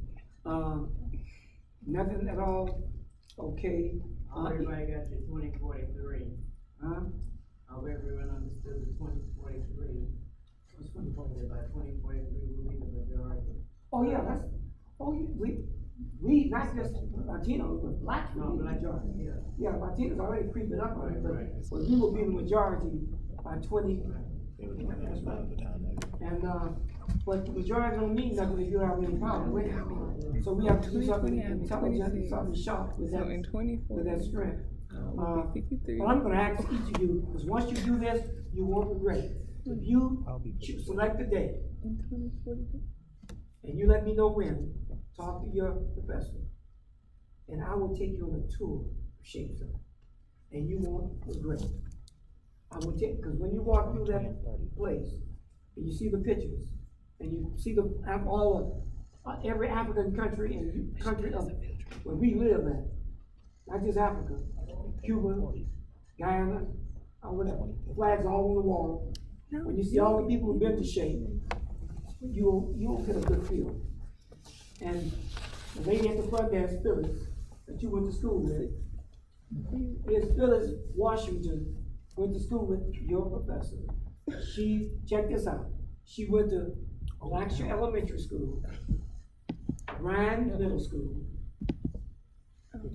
Speaker 2: Nothing at all? Okay.
Speaker 1: Everybody got your 2043.
Speaker 2: Huh?
Speaker 1: Hope everyone understood the 2043.
Speaker 2: What's 2043?
Speaker 1: By 2043 will be the majority.
Speaker 2: Oh, yeah, that's, we, not just Latinos, but blacks will be the majority. Yeah, Latinos already creeping up on it, but we will be the majority by 20. That's right. And, but the majority don't mean nothing if you don't have any power with it. So we have to do something intelligent, something sharp with that,
Speaker 6: So in 24,
Speaker 2: with that strength.
Speaker 6: I'll be 53.
Speaker 2: Well, I'm gonna ask each of you, because once you do this, you won't regret it. If you select a day,
Speaker 6: In 2042.
Speaker 2: and you let me know when, talk to your professor, and I will take you on a tour of S.H.A.P.E Center, and you won't regret it. I will take, because when you walk through that place, and you see the pictures, and you see every African country and country of where we live at, not just Africa, Cuba, Guyana, or whatever, flags all on the wall. When you see all the people who've been to S.H.A.P.E, you'll get a good feel. And the lady at the front there is Phyllis, that you went to school with. Here's Phyllis Washington, went to school with your professor. She, check this out, she went to Blackshear Elementary School, Ryan Middle School,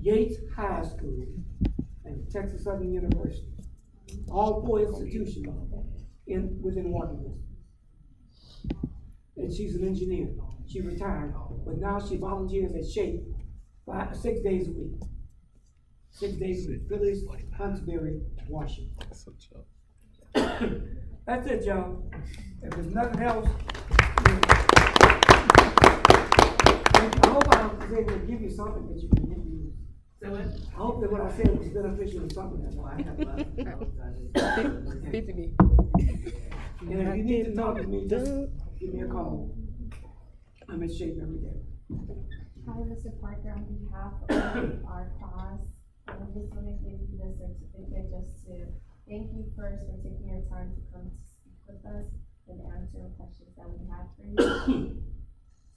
Speaker 2: Yates High School, and Texas Southern University. All 4 institutions within walking distance. And she's an engineer. She retired, but now she volunteers at S.H.A.P.E 6 days a week. 6 days a week. Phyllis Huntsberry, Washington. That's it, y'all. If there's nothing else, I hope I was able to give you something that you can use
Speaker 1: So what?
Speaker 2: I hope that what I said was beneficial to something.
Speaker 1: Well, I have lots of notes, I just.
Speaker 6: 50 me.
Speaker 2: And if you need to talk to me, just give me a call. I'm in shape every day.
Speaker 7: Hi, Mr. Parker, on behalf of our class, I just want to give you the certificate just to thank you first for taking your time to come to speak with us and answer questions that we have for you.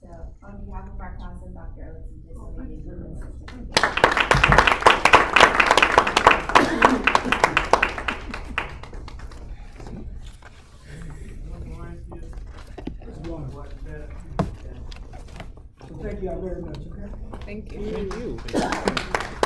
Speaker 7: So, on behalf of our class and Dr. Ellison, just want to give you the certificate.
Speaker 2: So thank you all very much, okay?
Speaker 6: Thank you.
Speaker 3: Thank you.